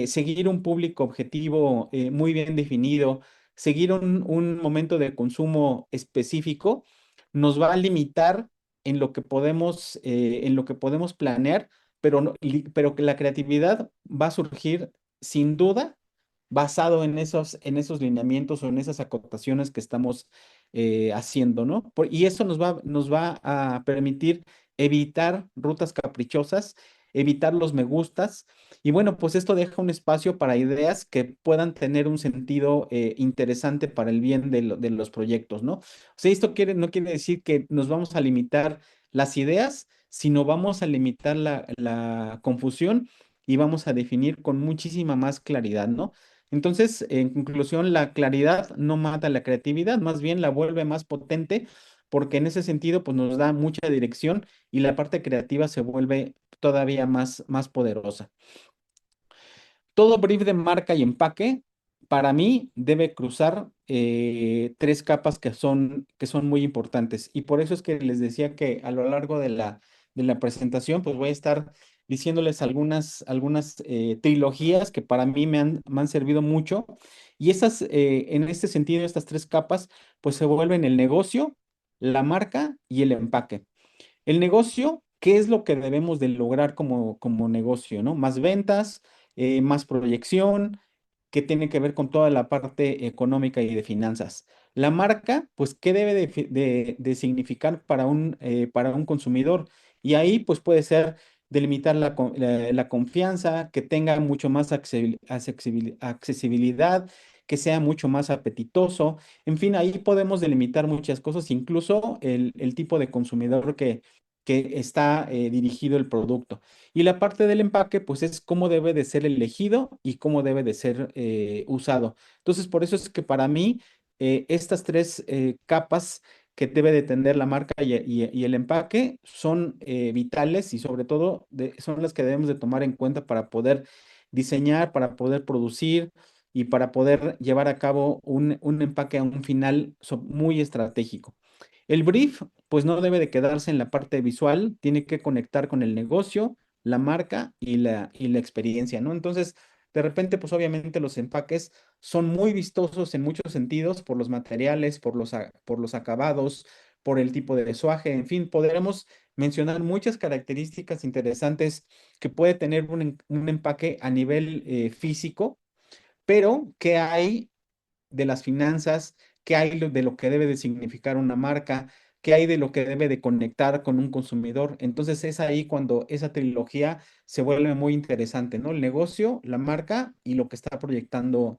seguir un público objetivo muy bien definido, seguir un momento de consumo específico, nos va a limitar en lo que podemos planear, pero, pero que la creatividad va a surgir sin duda basado en esos lineamientos o en esas acotaciones que estamos haciendo, ¿no? Y eso nos va a permitir evitar rutas caprichosas evitar los me gustas. Y bueno, pues esto deja un espacio para ideas que puedan tener un sentido interesante para el bien de los proyectos, ¿no? O sea, esto no quiere decir que nos vamos a limitar las ideas, sino vamos a limitar la confusión y vamos a definir con muchísima más claridad, ¿no? Entonces, en conclusión, la claridad no mata la creatividad, más bien la vuelve más potente, porque en ese sentido, pues nos da mucha dirección y la parte creativa se vuelve todavía más poderosa. Todo brief de marca y empaque, para mí, debe cruzar tres capas que son muy importantes. Y por eso es que les decía que a lo largo de la presentación, pues voy a estar diciéndoles algunas trilogías que para mí me han servido mucho. Y en este sentido, estas tres capas, pues se vuelven el negocio, la marca y el empaque. El negocio, ¿qué es lo que debemos de lograr como negocio, ¿no? Más ventas, más proyección, que tiene que ver con toda la parte económica y de finanzas. La marca, pues, ¿qué debe de significar para un consumidor? Y ahí, pues, puede ser delimitar la confianza, que tenga mucho más accesibilidad, que sea mucho más apetitoso. En fin, ahí podemos delimitar muchas cosas, incluso el tipo de consumidor que está dirigido el producto. Y la parte del empaque, pues es cómo debe de ser elegido y cómo debe de ser usado. Entonces, por eso es que para mí estas tres capas que debe de tener la marca y el empaque son vitales y sobre todo son las que debemos de tomar en cuenta para poder diseñar, para poder producir y para poder llevar a cabo un empaque a un final muy estratégico. El brief, pues no debe de quedarse en la parte visual, tiene que conectar con el negocio, la marca y la experiencia, ¿no? Entonces, de repente, pues obviamente los empaques son muy vistosos en muchos sentidos por los materiales, por los acabados, por el tipo de vesuaje, en fin, podremos mencionar muchas características interesantes que puede tener un empaque a nivel físico, pero ¿qué hay de las finanzas? ¿Qué hay de lo que debe de significar una marca? ¿Qué hay de lo que debe de conectar con un consumidor? Entonces es ahí cuando esa trilogía se vuelve muy interesante, ¿no? El negocio, la marca y lo que está proyectando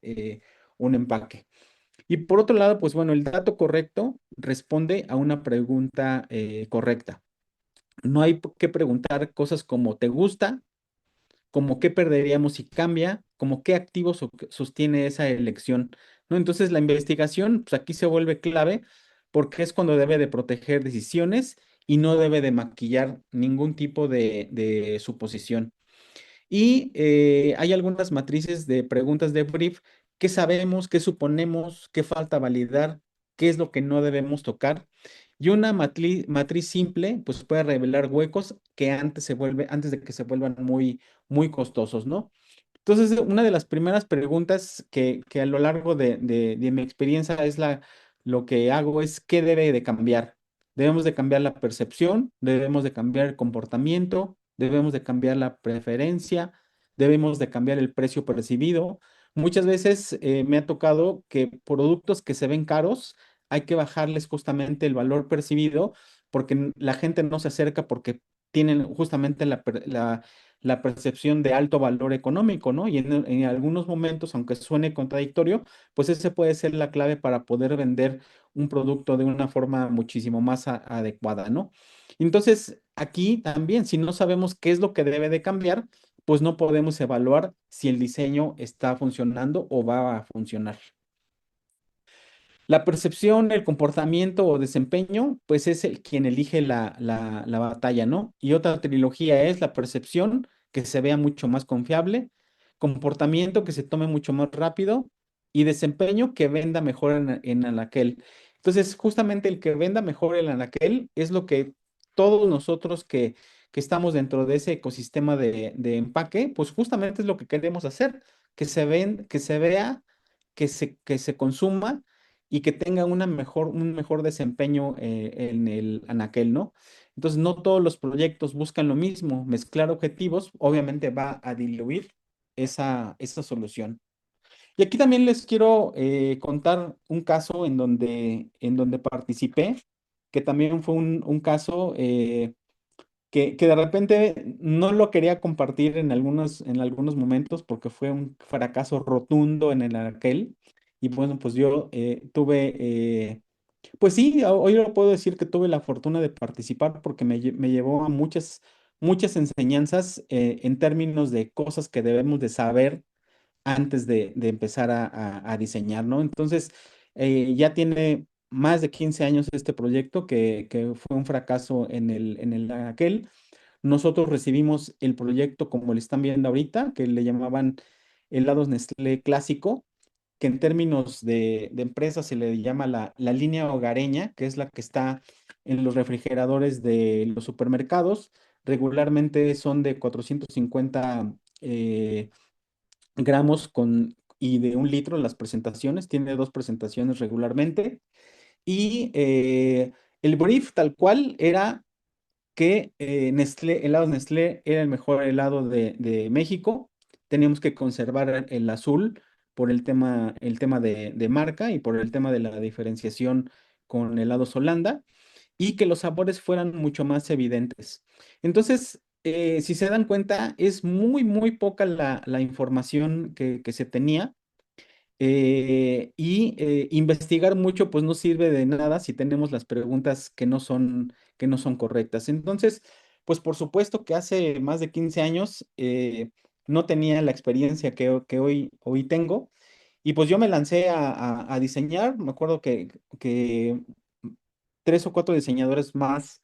un empaque. Y por otro lado, pues bueno, el dato correcto responde a una pregunta correcta. No hay que preguntar cosas como ¿te gusta? Como qué perderíamos si cambia, como qué activos sostiene esa elección, ¿no? Entonces la investigación, pues aquí se vuelve clave porque es cuando debe de proteger decisiones y no debe de maquillar ningún tipo de suposición. Y hay algunas matrices de preguntas de brief. ¿Qué sabemos? ¿Qué suponemos? ¿Qué falta validar? ¿Qué es lo que no debemos tocar? Y una matriz simple, pues puede revelar huecos que antes de que se vuelvan muy costosos, ¿no? Entonces, una de las primeras preguntas que a lo largo de mi experiencia lo que hago es, ¿qué debe de cambiar? Debemos de cambiar la percepción, debemos de cambiar el comportamiento, debemos de cambiar la preferencia, debemos de cambiar el precio percibido. Muchas veces me ha tocado que productos que se ven caros, hay que bajarles justamente el valor percibido porque la gente no se acerca porque tienen justamente la percepción de alto valor económico, ¿no? Y en algunos momentos, aunque suene contradictorio, pues ese puede ser la clave para poder vender un producto de una forma muchísimo más adecuada, ¿no? Entonces, aquí también, si no sabemos qué es lo que debe de cambiar, pues no podemos evaluar si el diseño está funcionando o va a funcionar. La percepción, el comportamiento o desempeño, pues es quien elige la batalla, ¿no? Y otra trilogía es la percepción, que se vea mucho más confiable, comportamiento, que se tome mucho más rápido, y desempeño, que venda mejor en anaquel. Entonces, justamente el que venda mejor el anaquel es lo que todos nosotros que estamos dentro de ese ecosistema de empaque, pues justamente es lo que queremos hacer, que se vea, que se consuma y que tenga un mejor desempeño en el anaquel, ¿no? Entonces, no todos los proyectos buscan lo mismo. Mezclar objetivos obviamente va a diluir esa solución. Y aquí también les quiero contar un caso en donde participé, que también fue un caso que de repente no lo quería compartir en algunos momentos porque fue un fracaso rotundo en el aquel. Y bueno, pues yo tuve, pues sí, hoy lo puedo decir que tuve la fortuna de participar porque me llevó a muchas enseñanzas en términos de cosas que debemos de saber antes de empezar a diseñar, ¿no? Entonces, ya tiene más de 15 años este proyecto que fue un fracaso en el aquel. Nosotros recibimos el proyecto como le están viendo ahorita, que le llamaban helados Nestlé clásico, que en términos de empresa se le llama la línea hogareña, que es la que está en los refrigeradores de los supermercados. Regularmente son de 450 gramos y de 1 litro las presentaciones. Tiene dos presentaciones regularmente. Y el brief tal cual era que helados Nestlé era el mejor helado de México. Teníamos que conservar el azul por el tema de marca y por el tema de la diferenciación con helados Holanda y que los sabores fueran mucho más evidentes. Entonces, si se dan cuenta, es muy, muy poca la información que se tenía y investigar mucho, pues no sirve de nada si tenemos las preguntas que no son correctas. Entonces, pues por supuesto que hace más de 15 años no tenía la experiencia que hoy tengo. Y pues yo me lancé a diseñar. Me acuerdo que 3 o 4 diseñadores más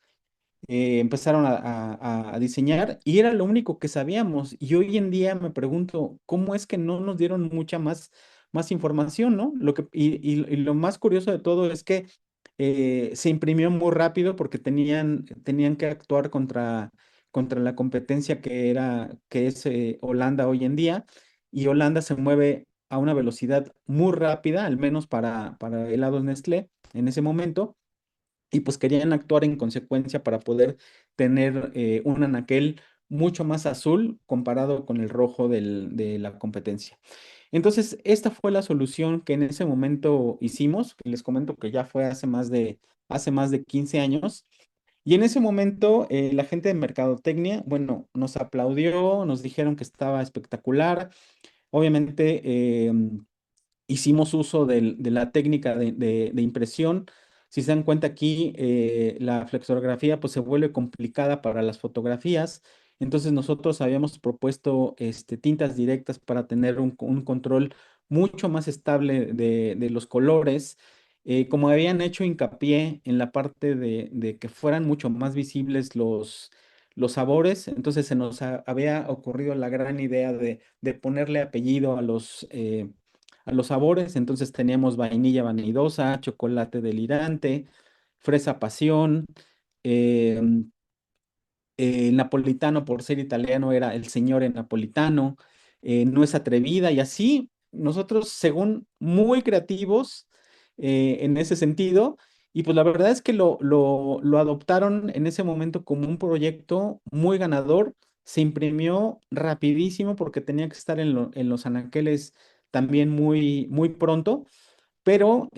empezaron a diseñar y era lo único que sabíamos. Y hoy en día me pregunto, ¿cómo es que no nos dieron mucha más información, ¿no? Y lo más curioso de todo es que se imprimió muy rápido porque tenían que actuar contra la competencia que es Holanda hoy en día. Y Holanda se mueve a una velocidad muy rápida, al menos para helados Nestlé en ese momento y pues querían actuar en consecuencia para poder tener un anaquel mucho más azul comparado con el rojo de la competencia. Entonces, esta fue la solución que en ese momento hicimos, que les comento que ya fue hace más de 15 años. Y en ese momento, la gente de Mercadotecnia, bueno, nos aplaudió, nos dijeron que estaba espectacular. Obviamente, hicimos uso de la técnica de impresión. Si se dan cuenta aquí, la flexografía pues se vuelve complicada para las fotografías. Entonces nosotros habíamos propuesto tintas directas para tener un control mucho más estable de los colores. Como habían hecho hincapié en la parte de que fueran mucho más visibles los sabores, entonces se nos había ocurrido la gran idea de ponerle apellido a los sabores. Entonces teníamos vainilla vanidosa, chocolate delirante, fresa pasión, em, el napolitano por ser italiano era el señor napolitano, nuez atrevida y así. Nosotros, según muy creativos en ese sentido, y pues la verdad es que lo adoptaron en ese momento como un proyecto muy ganador. Se imprimió rapidísimo porque tenía que estar en los anaqueles también muy, muy pronto, pero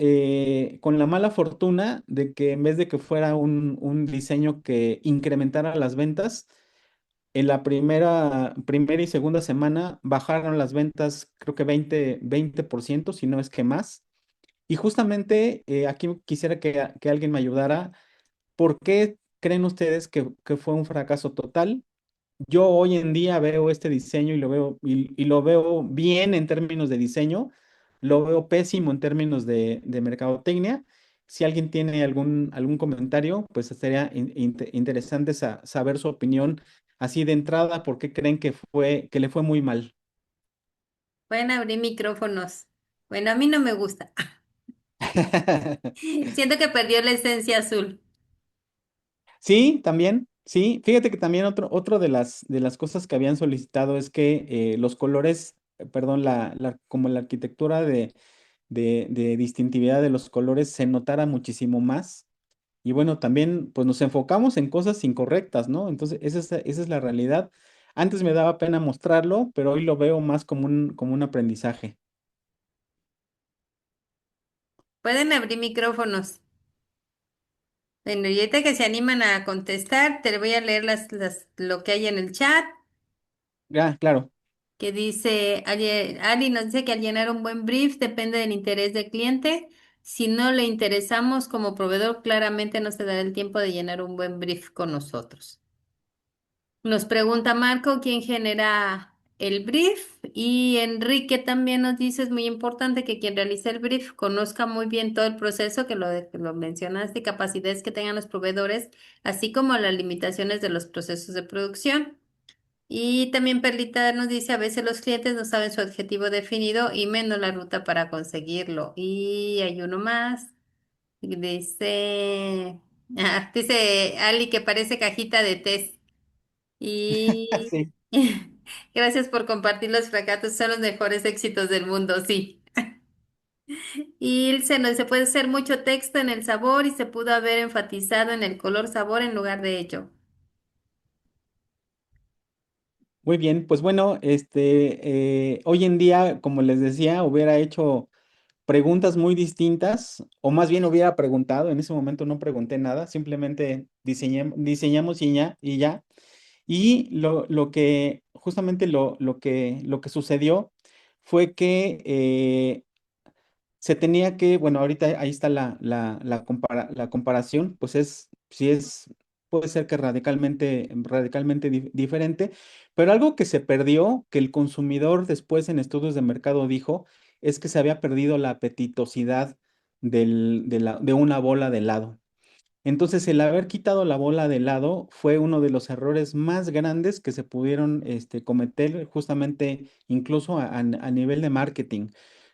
con la mala fortuna de que en vez de que fuera un diseño que incrementara las ventas, en la primera y segunda semana bajaron las ventas, creo que 20%, si no es que más. Y justamente aquí quisiera que alguien me ayudara. ¿Por qué creen ustedes que fue un fracaso total? Yo hoy en día veo este diseño y lo veo bien en términos de diseño, lo veo pésimo en términos de mercadotecnia. Si alguien tiene algún comentario, pues estaría interesante saber su opinión así de entrada, por qué creen que le fue muy mal. Pueden abrir micrófonos. Bueno, a mí no me gusta. Siento que perdió la esencia azul. Sí, también, sí. Fíjate que también otro de las cosas que habían solicitado es que los colores, perdón, como la arquitectura de distintividad de los colores se notara muchísimo más. Y bueno, también pues nos enfocamos en cosas incorrectas, ¿no? Entonces, esa es la realidad. Antes me daba pena mostrarlo, pero hoy lo veo más como un aprendizaje. Pueden abrir micrófonos. Bueno, y ahorita que se animan a contestar, te voy a leer lo que hay en el chat, Ah, claro. que dice, Ali nos dice que al llenar un buen brief depende del interés del cliente. Si no le interesamos como proveedor, claramente no se dará el tiempo de llenar un buen brief con nosotros. Nos pregunta Marco quién genera el brief y Enrique también nos dice es muy importante que quien realice el brief conozca muy bien todo el proceso que lo mencionaste y capacidades que tengan los proveedores, así como las limitaciones de los procesos de producción. Y también Perlita nos dice a veces los clientes no saben su objetivo definido y menos la ruta para conseguirlo. Y hay uno más. Dice, dice Ali que parece cajita de test. Y Sí. gracias por compartir los fracasos, son los mejores éxitos del mundo, sí. Y se puede hacer mucho texto en el sabor y se pudo haber enfatizado en el color sabor en lugar de ello. Muy bien, pues bueno, hoy en día, como les decía, hubiera hecho preguntas muy distintas, o más bien hubiera preguntado, en ese momento no pregunté nada, simplemente diseñamos y ya. Y justamente lo que sucedió fue que se tenía que, bueno, ahorita ahí está la comparación, pues si es, puede ser que radicalmente diferente, pero algo que se perdió, que el consumidor después en estudios de mercado dijo, es que se había perdido la apetitosidad de una bola de helado. Entonces, el haber quitado la bola de lado fue uno de los errores más grandes que se pudieron cometer justamente incluso a nivel de marketing.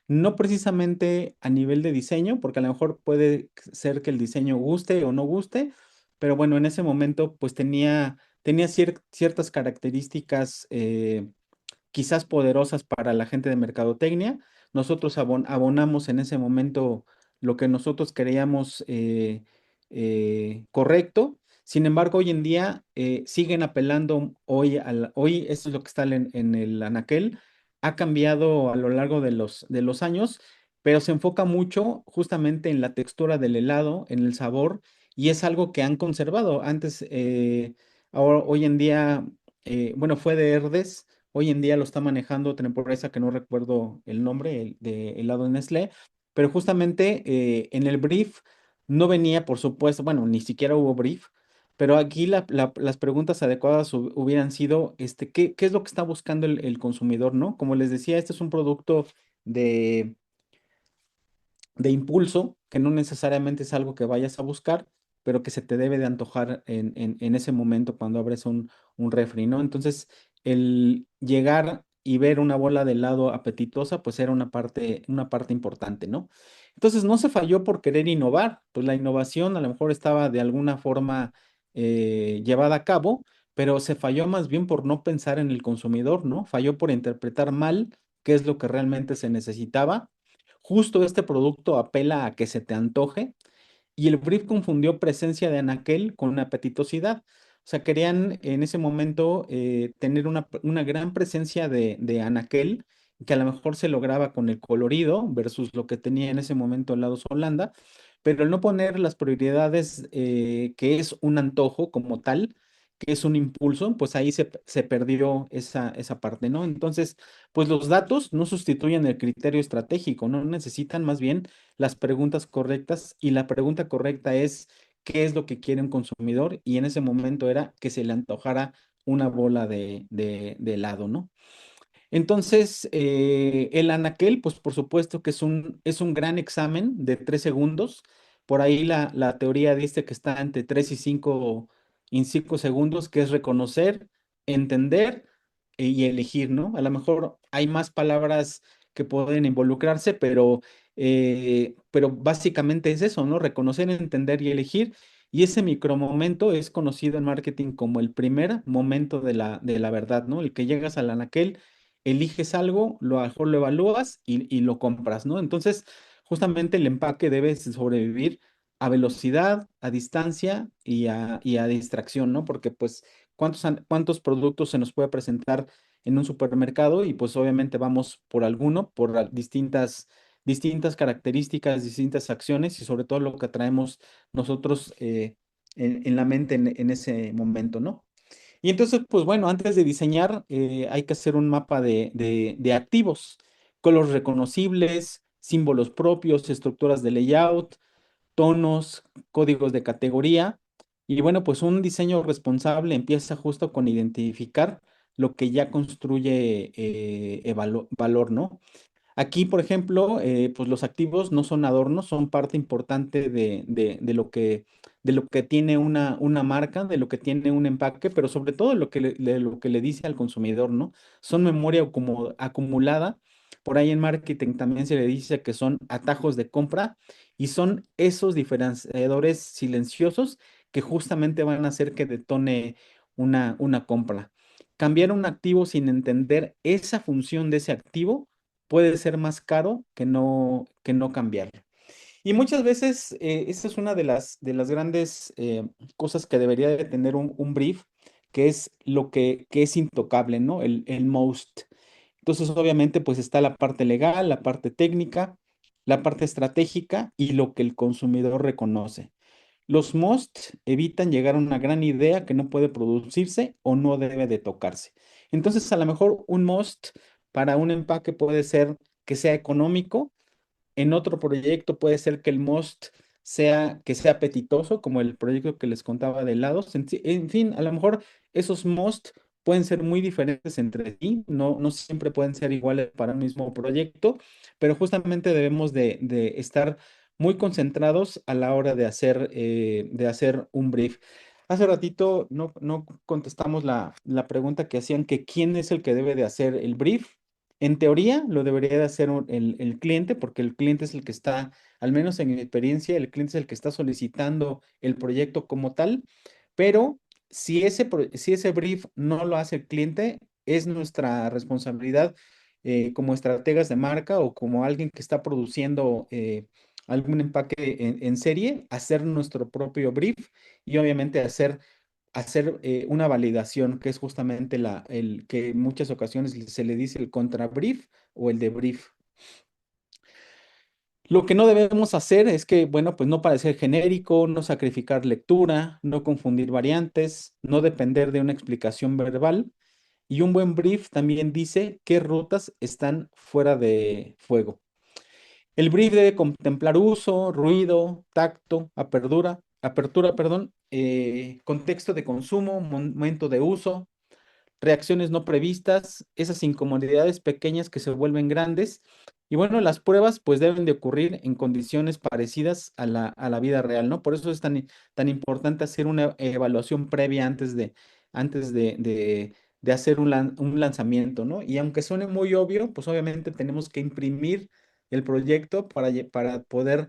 No precisamente a nivel de diseño, porque a lo mejor puede ser que el diseño guste o no guste, pero bueno, en ese momento pues tenía ciertas características quizás poderosas para la gente de mercadotecnia. Nosotros abonamos en ese momento lo que nosotros creíamos correcto. Sin embargo, hoy en día siguen apelando hoy, esto es lo que está en el anaquel, ha cambiado a lo largo de los años, pero se enfoca mucho justamente en la textura del helado, en el sabor, y es algo que han conservado. Antes, ahora, hoy en día, bueno, fue de Herdes. Hoy en día lo está manejando otra empresa que no recuerdo el nombre, de helado de Nestlé, pero justamente en el brief no venía, por supuesto, bueno, ni siquiera hubo brief, pero aquí las preguntas adecuadas hubieran sido, ¿qué es lo que está buscando el consumidor, ¿no? Como les decía, este es un producto de de impulso, que no necesariamente es algo que vayas a buscar, pero que se te debe de antojar en ese momento cuando abres un refri, ¿no? Entonces, el llegar y ver una bola de helado apetitosa, pues era una parte importante, ¿no? Entonces, no se falló por querer innovar, pues la innovación a lo mejor estaba de alguna forma llevada a cabo, pero se falló más bien por no pensar en el consumidor, ¿no? Falló por interpretar mal qué es lo que realmente se necesitaba. Justo este producto apela a que se te antoje y el brief confundió presencia de anaquel con apetitosidad. O sea, querían en ese momento tener una gran presencia de anaquel, que a lo mejor se lograba con el colorido versus lo que tenía en ese momento el lado Holanda, pero el no poner las prioridades que es un antojo como tal, que es un impulso, pues ahí se perdió esa parte, ¿no? Entonces, pues los datos no sustituyen el criterio estratégico, no necesitan más bien las preguntas correctas y la pregunta correcta es qué es lo que quiere un consumidor y en ese momento era que se le antojara una bola de helado, ¿no? Entonces, el anaquel, pues por supuesto que es un gran examen de 3 segundos. Por ahí la teoría dice que está entre 3 y 5 segundos, que es reconocer, entender y elegir, ¿no? A lo mejor hay más palabras que pueden involucrarse, pero básicamente es eso, ¿no? Reconocer, entender y elegir. Y ese micromomento es conocido en marketing como el primer momento de la verdad, ¿no? El que llegas al anaquel, eliges algo, lo a lo mejor lo evalúas y lo compras, ¿no? Entonces, justamente el empaque debe sobrevivir a velocidad, a distancia y a distracción, ¿no? Porque pues, ¿cuántos productos se nos puede presentar en un supermercado? Y pues obviamente vamos por alguno, distintas distintas características, distintas acciones y sobre todo lo que traemos nosotros en la mente en ese momento, ¿no? Y entonces, pues bueno, antes de diseñar hay que hacer un mapa de activos, colores reconocibles, símbolos propios, estructuras de layout, tonos, códigos de categoría. Y bueno, pues un diseño responsable empieza justo con identificar lo que ya construye valor, ¿no? Aquí, por ejemplo, pues los activos no son adornos, son parte importante de lo que tiene una marca, de lo que tiene un empaque, pero sobre todo de lo que le dice al consumidor, ¿no? Son memoria como acumulada. Por ahí en marketing también se le dice que son atajos de compra y son esos diferenciadores silenciosos que justamente van a hacer que detone una compra. Cambiar un activo sin entender esa función de ese activo puede ser más caro que no cambiarlo. Y muchas veces esta es una de las grandes cosas que debería de tener un brief, que es lo que es intocable, ¿no? El most. Entonces, obviamente, pues está la parte legal, la parte técnica, la parte estratégica y lo que el consumidor reconoce. Los must evitan llegar a una gran idea que no puede producirse o no debe de tocarse. Entonces, a lo mejor un must para un empaque puede ser que sea económico, en otro proyecto puede ser que el must sea que sea apetitoso, como el proyecto que les contaba de helados. En fin, a lo mejor esos must pueden ser muy diferentes entre sí, no siempre pueden ser iguales para un mismo proyecto, pero justamente debemos de estar muy concentrados a la hora de hacer un brief. Hace ratito no contestamos la pregunta que hacían, que quién es el que debe de hacer el brief. En teoría lo debería de hacer el cliente, porque el cliente es el que está, al menos en mi experiencia, el cliente es el que está solicitando el proyecto como tal, pero si ese brief no lo hace el cliente, es nuestra responsabilidad como estrategas de marca o como alguien que está produciendo algún empaque en serie, hacer nuestro propio brief y obviamente hacer una validación, que es justamente el que en muchas ocasiones se le dice el contrabrief o el debrief. Lo que no debemos hacer es que, bueno, pues no parecer genérico, no sacrificar lectura, no confundir variantes, no depender de una explicación verbal. Y un buen brief también dice qué rutas están fuera de fuego. El brief debe contemplar uso, ruido, tacto, perdón, contexto de consumo, momento de uso, reacciones no previstas, esas incomodidades pequeñas que se vuelven grandes. Y bueno, las pruebas pues deben de ocurrir en condiciones parecidas a la vida real, ¿no? Por eso es tan importante hacer una evaluación previa antes de hacer un lanzamiento, ¿no? Y aunque suene muy obvio, pues obviamente tenemos que imprimir el proyecto para poder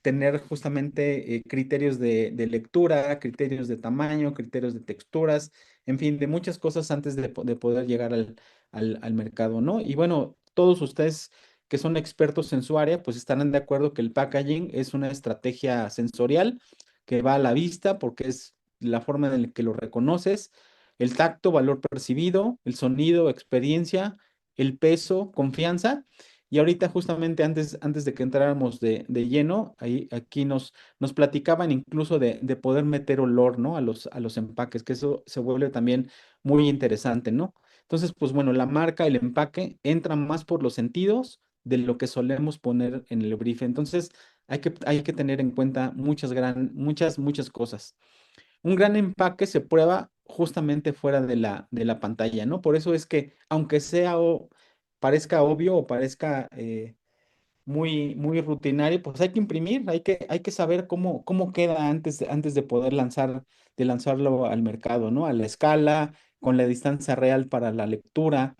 tener justamente criterios de lectura, criterios de tamaño, criterios de texturas, en fin, de muchas cosas antes de poder llegar al mercado, ¿no? Y bueno, todos ustedes que son expertos en su área, pues estarán de acuerdo que el packaging es una estrategia sensorial que va a la vista porque es la forma en la que lo reconoces, el tacto, valor percibido, el sonido, experiencia, el peso, confianza. Y ahorita justamente antes de que entráramos de lleno, aquí nos platicaban incluso de poder meter olor, ¿no? A los empaques, que eso se vuelve también muy interesante, ¿no? Entonces, pues bueno, la marca, el empaque entra más por los sentidos de lo que solemos poner en el brief. Entonces, hay que tener en cuenta muchas cosas. Un gran empaque se prueba justamente fuera de la pantalla, ¿no? Por eso es que, aunque sea o parezca obvio o parezca muy rutinario, pues hay que imprimir, hay que saber cómo queda antes de poder de lanzarlo al mercado, ¿no? A la escala, con la distancia real para la lectura,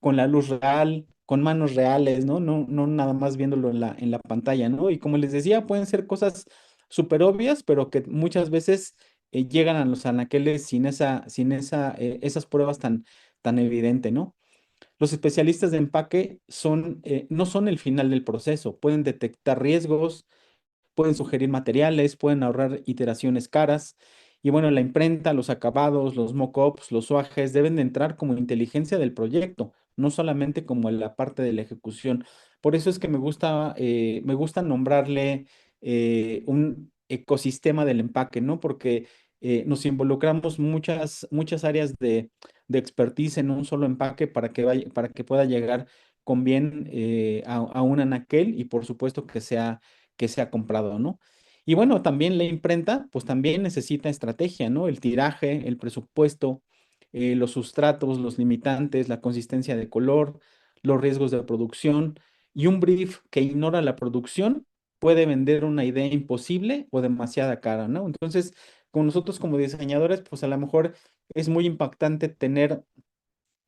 con la luz real, con manos reales, ¿no? No nada más viéndolo en la pantalla, ¿no? Y como les decía, pueden ser cosas súper obvias, pero que muchas veces llegan a los anaqueles esas pruebas tan evidentes, ¿no? Los especialistas de empaque no son el final del proceso, pueden detectar riesgos, pueden sugerir materiales, pueden ahorrar iteraciones caras. Y bueno, la imprenta, los acabados, los mock-ups, los swatches deben de entrar como inteligencia del proyecto, no solamente como en la parte de la ejecución. Por eso es que me gusta nombrarle un ecosistema del empaque, ¿no? Porque nos involucramos muchas áreas de expertise en un solo empaque para que pueda llegar con bien a un anaquel y por supuesto que sea comprado, ¿no? Y bueno, también la imprenta, pues también necesita estrategia, ¿no? El tiraje, el presupuesto, los sustratos, los limitantes, la consistencia de color, los riesgos de producción y un brief que ignora la producción puede vender una idea imposible o demasiada cara, ¿no? Entonces, con nosotros como diseñadores, pues a lo mejor es muy impactante tener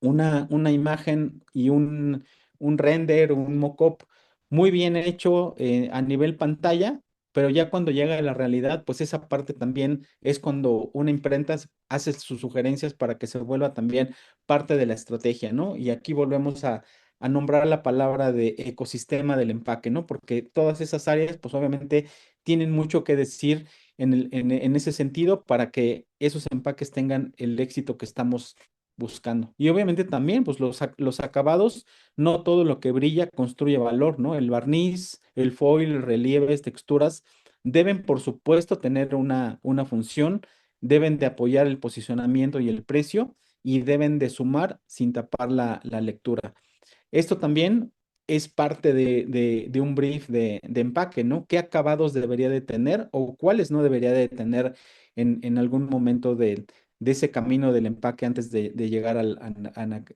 una imagen y un render o un mock-up muy bien hecho a nivel pantalla, pero ya cuando llega a la realidad, pues esa parte también es cuando una imprenta hace sus sugerencias para que se vuelva también parte de la estrategia, ¿no? Y aquí volvemos a nombrar la palabra de ecosistema del empaque, ¿no? Porque todas esas áreas, pues obviamente tienen mucho que decir en ese sentido para que esos empaques tengan el éxito que estamos buscando. Y obviamente también, pues los acabados, no todo lo que brilla construye valor, ¿no? El barniz, el foil, relieves, texturas, deben, por supuesto, tener una función, deben de apoyar el posicionamiento y el precio y deben de sumar sin tapar la lectura. Esto también es parte de un brief de empaque, ¿no? ¿Qué acabados debería de tener o cuáles no debería de tener en algún momento de ese camino del empaque antes de llegar al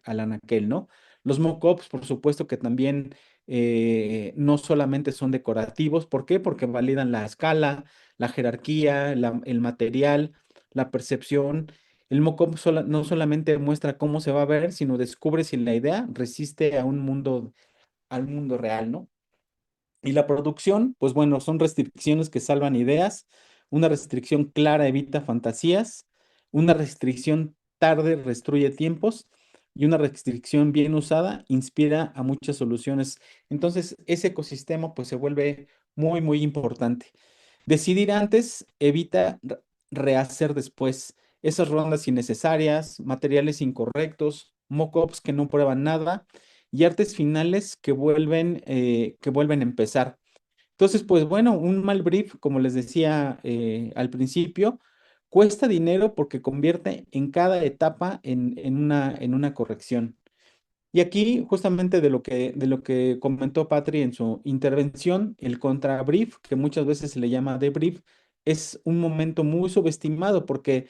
anaquel, ¿no? Los mock-ups, por supuesto que también no solamente son decorativos. ¿Por qué? Porque validan la escala, la jerarquía, el material, la percepción. El mock-up no solamente muestra cómo se va a ver, sino descubre si la idea resiste al mundo real, ¿no? Y la producción, pues bueno, son restricciones que salvan ideas, una restricción clara evita fantasías, una restricción tarde destruye tiempos y una restricción bien usada inspira a muchas soluciones. Entonces, ese ecosistema pues se vuelve muy importante. Decidir antes evita rehacer después. Esas rondas innecesarias, materiales incorrectos, mock-ups que no prueban nada y artes finales que vuelven a empezar. Entonces, pues bueno, un mal brief, como les decía al principio, cuesta dinero porque convierte en cada etapa en una corrección. Y aquí, justamente de lo que comentó Patri en su intervención, el contrabrief, que muchas veces se le llama debrief, es un momento muy subestimado porque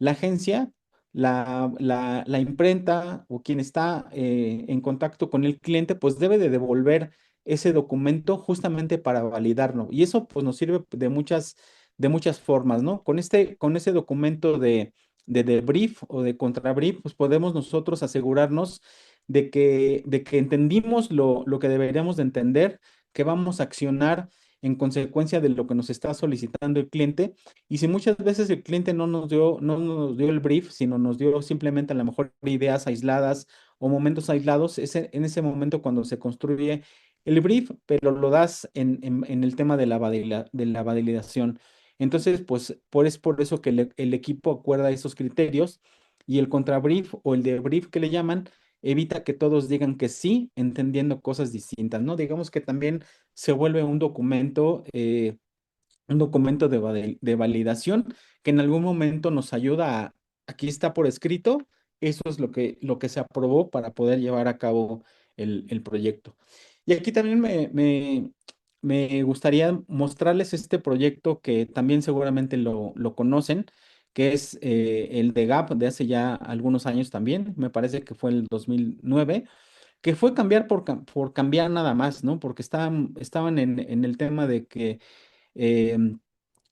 la agencia, la imprenta o quien está en contacto con el cliente, pues debe de devolver ese documento justamente para validarlo. Y eso pues nos sirve de muchas formas, ¿no? Con ese documento de debrief o de contrabrief, pues podemos nosotros asegurarnos de que entendimos lo que deberíamos de entender, que vamos a accionar en consecuencia de lo que nos está solicitando el cliente. Y si muchas veces el cliente no nos dio el brief, sino nos dio simplemente a lo mejor ideas aisladas o momentos aislados, es en ese momento cuando se construye el brief, pero lo das en el tema de de la validación. Entonces, pues es por eso que el equipo acuerda esos criterios y el contrabrief o el debrief que le llaman evita que todos digan que sí, entendiendo cosas distintas, ¿no? Digamos que también se vuelve un documento de validación que en algún momento nos ayuda aquí está por escrito, eso es lo que se aprobó para poder llevar a cabo el proyecto. Y aquí también me gustaría mostrarles este proyecto que también seguramente lo conocen, que es el de Gap de hace ya algunos años también, me parece que fue el 2009 que fue cambiar por cambiar nada más, ¿no? Porque estaban en el tema de que em,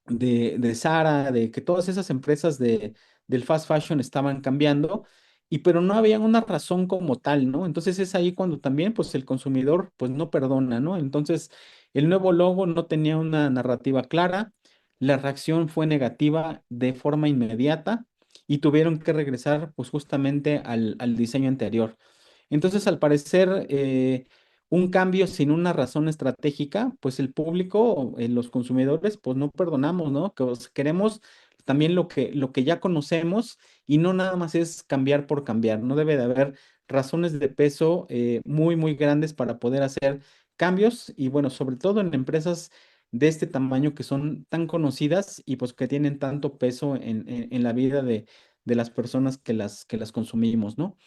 de Zara, de que todas esas empresas del fast fashion estaban cambiando, y pero no había una razón como tal, ¿no? Entonces es ahí cuando también, pues el consumidor, pues no perdona, ¿no? Entonces el nuevo logo no tenía una narrativa clara, la reacción fue negativa de forma inmediata y tuvieron que regresar, pues justamente al diseño anterior. Entonces, al parecer, un cambio sin una razón estratégica, pues el público, los consumidores, pues no perdonamos, ¿no? Queremos también lo que ya conocemos y no nada más es cambiar por cambiar, no debe de haber razones de peso muy, muy grandes para poder hacer cambios y bueno, sobre todo en empresas de este tamaño que son tan conocidas y pues que tienen tanto peso en la vida de las personas que las consumimos, ¿no?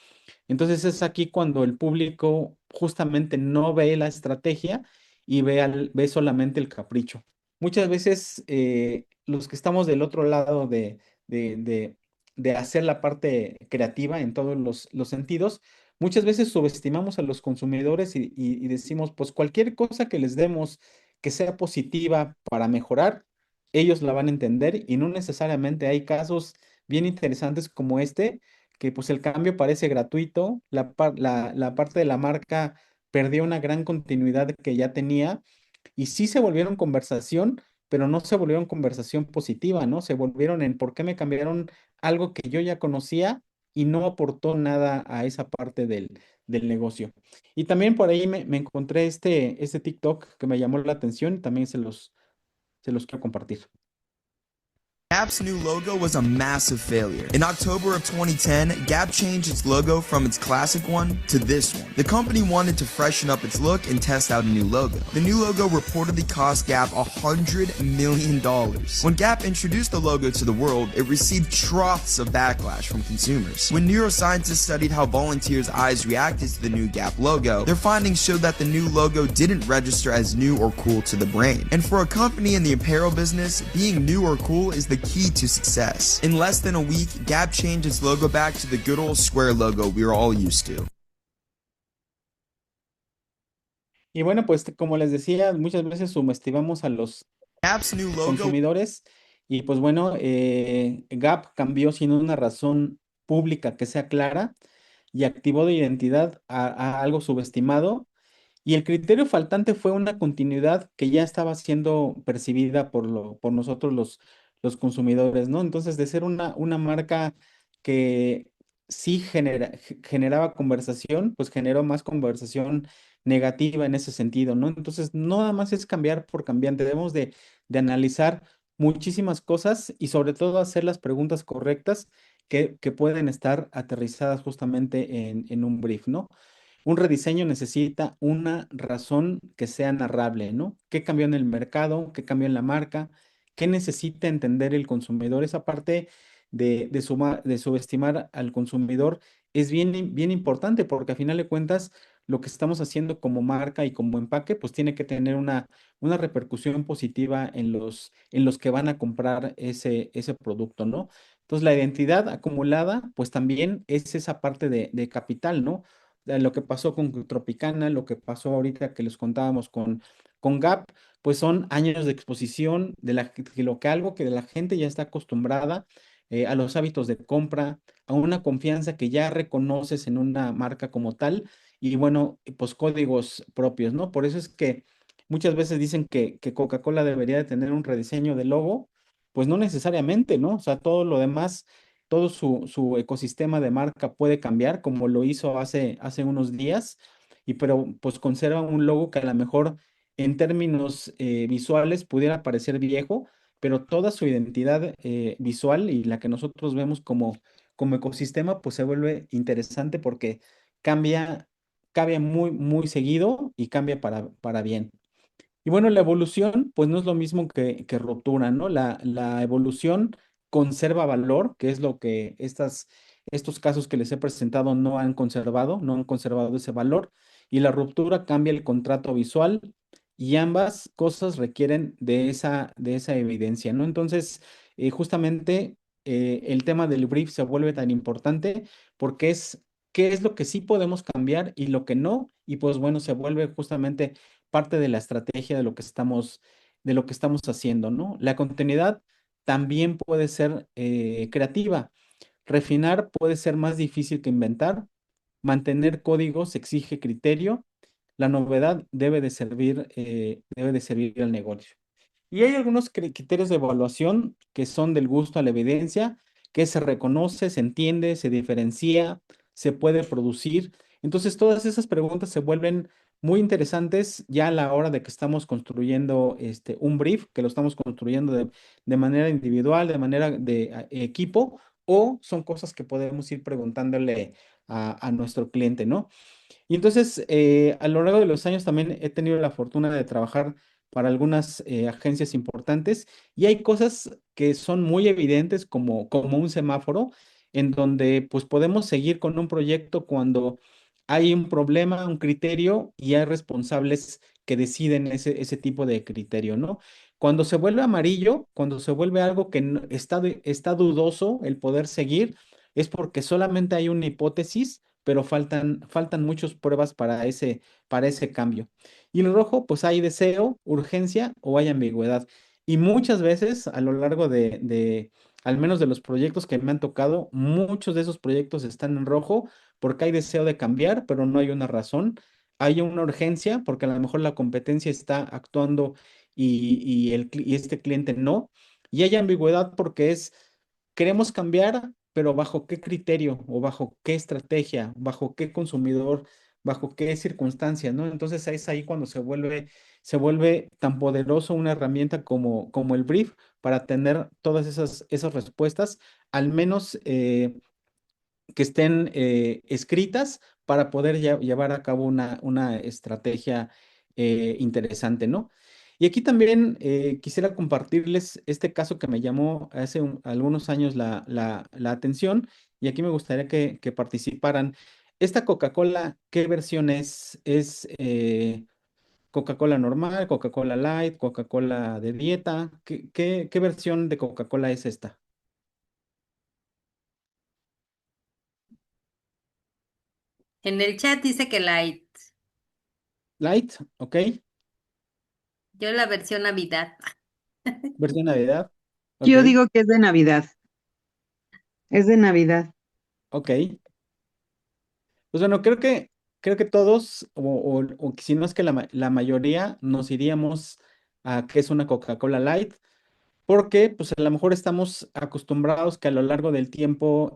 Entonces es aquí cuando el público justamente no ve la estrategia y ve solamente el capricho. Muchas veces los que estamos del otro lado de, de- de hacer la parte creativa en todos los sentidos, muchas veces subestimamos a los consumidores y decimos, pues cualquier cosa que les demos que sea positiva para mejorar, ellos la van a entender y no necesariamente hay casos bien interesantes como este que pues el cambio parece gratuito, la parte de la marca perdió una gran continuidad que ya tenía y sí se volvieron conversación, pero no se volvieron conversación positiva, ¿no? Se volvieron en por qué me cambiaron algo que yo ya conocía y no aportó nada a esa parte del negocio. Y también por ahí me encontré este TikTok que me llamó la atención y también se los quiero compartir. Gap's new logo was a massive failure. In October of 2010, Gap changed its logo from its classic one to this one. The company wanted to freshen up its look and test out a new logo. The new logo reportedly cost Gap $100 million. When Gap introduced the logo to the world, it received troughs of backlash from consumers. When neuroscientists studied how volunteers' eyes reacted to the new Gap logo, their findings showed that the new logo didn't register as new or cool to the brain. And for a company in the apparel business, being new or cool is the key to success. In less than a week, Gap changed its logo back to the good old square logo we were all used to. Y bueno, pues como les decía, muchas veces subestimamos a los Gap's new logo consumidores y pues bueno, Gap cambió sin una razón pública que sea clara y activó de identidad a algo subestimado y el criterio faltante fue una continuidad que ya estaba siendo percibida por nosotros los consumidores, ¿no? Entonces, de ser una marca que sí generaba conversación, pues generó más conversación negativa en ese sentido, ¿no? Entonces, no nada más es cambiar por cambiar, debemos de analizar muchísimas cosas y sobre todo hacer las preguntas correctas que pueden estar aterrizadas justamente en un brief, ¿no? Un rediseño necesita una razón que sea narrable, ¿no? ¿Qué cambió en el mercado? ¿Qué cambió en la marca? ¿Qué necesita entender el consumidor? Esa parte de subestimar al consumidor es bien importante porque a final de cuentas lo que estamos haciendo como marca y como empaque pues tiene que tener una repercusión positiva en los que van a comprar ese producto, ¿no? Entonces la identidad acumulada pues también es esa parte de capital, ¿no? Lo que pasó con Tropicana, lo que pasó ahorita que les contábamos con Gap, pues son años de exposición de lo que algo que la gente ya está acostumbrada a los hábitos de compra, a una confianza que ya reconoces en una marca como tal y bueno, pues códigos propios, ¿no? Por eso es que muchas veces dicen que Coca-Cola debería de tener un rediseño de logo, pues no necesariamente, ¿no? O sea, todo lo demás todo su ecosistema de marca puede cambiar, como lo hizo hace unos días, pero pues conserva un logo que a lo mejor en términos visuales pudiera parecer viejo, pero toda su identidad visual y la que nosotros vemos como ecosistema, pues se vuelve interesante porque cambia, cambia muy, muy seguido y cambia para bien. Y bueno, la evolución, pues no es lo mismo que ruptura, ¿no? La evolución conserva valor, que es lo que estos casos que les he presentado no han conservado ese valor, y la ruptura cambia el contrato visual, y ambas cosas requieren de esa evidencia, ¿no? Entonces, justamente el tema del brief se vuelve tan importante porque es qué es lo que sí podemos cambiar y lo que no, y pues bueno, se vuelve justamente parte de la estrategia de lo que estamos haciendo, ¿no? La continuidad también puede ser creativa. Refinar puede ser más difícil que inventar. Mantener códigos exige criterio. La novedad debe de servir al negocio. Y hay algunos criterios de evaluación que son del gusto a la evidencia, que se reconoce, se entiende, se diferencia, se puede producir. Entonces, todas esas preguntas se vuelven muy interesantes ya a la hora de que estamos construyendo un brief, que lo estamos construyendo de manera individual, de manera de equipo, o son cosas que podemos ir preguntándole a nuestro cliente, ¿no? Y entonces, a lo largo de los años también he tenido la fortuna de trabajar para algunas agencias importantes y hay cosas que son muy evidentes como un semáforo en donde pues podemos seguir con un proyecto cuando hay un problema, un criterio y hay responsables que deciden ese tipo de criterio, ¿no? Cuando se vuelve amarillo, cuando se vuelve algo que está dudoso el poder seguir, es porque solamente hay una hipótesis pero faltan muchas pruebas para ese cambio. Y el rojo, pues hay deseo, urgencia o hay ambigüedad. Y muchas veces a lo largo al menos de los proyectos que me han tocado, muchos de esos proyectos están en rojo porque hay deseo de cambiar, pero no hay una razón. Hay una urgencia porque a lo mejor la competencia está actuando y este cliente no. Y hay ambigüedad porque queremos cambiar, pero ¿bajo qué criterio o bajo qué estrategia, bajo qué consumidor, bajo qué circunstancias, ¿no? Entonces es ahí cuando se vuelve tan poderoso una herramienta como el brief para tener todas esas respuestas, al menos que estén escritas para poder llevar a cabo una estrategia interesante, ¿no? Y aquí también quisiera compartirles este caso que me llamó hace algunos años la atención y aquí me gustaría que participaran. Esta Coca-Cola, ¿qué versión es? ¿Es Coca-Cola normal, Coca-Cola Light, Coca-Cola de dieta? ¿Qué versión de Coca-Cola es esta? En el chat dice que light. Light, ¿ok? Yo la versión Navidad. Versión Navidad, ok, Yo digo que es de Navidad. Es de Navidad. ok. Pues bueno, creo que todos, o si no es que la mayoría, nos iríamos a que es una Coca-Cola Light, porque pues a lo mejor estamos acostumbrados que a lo largo del tiempo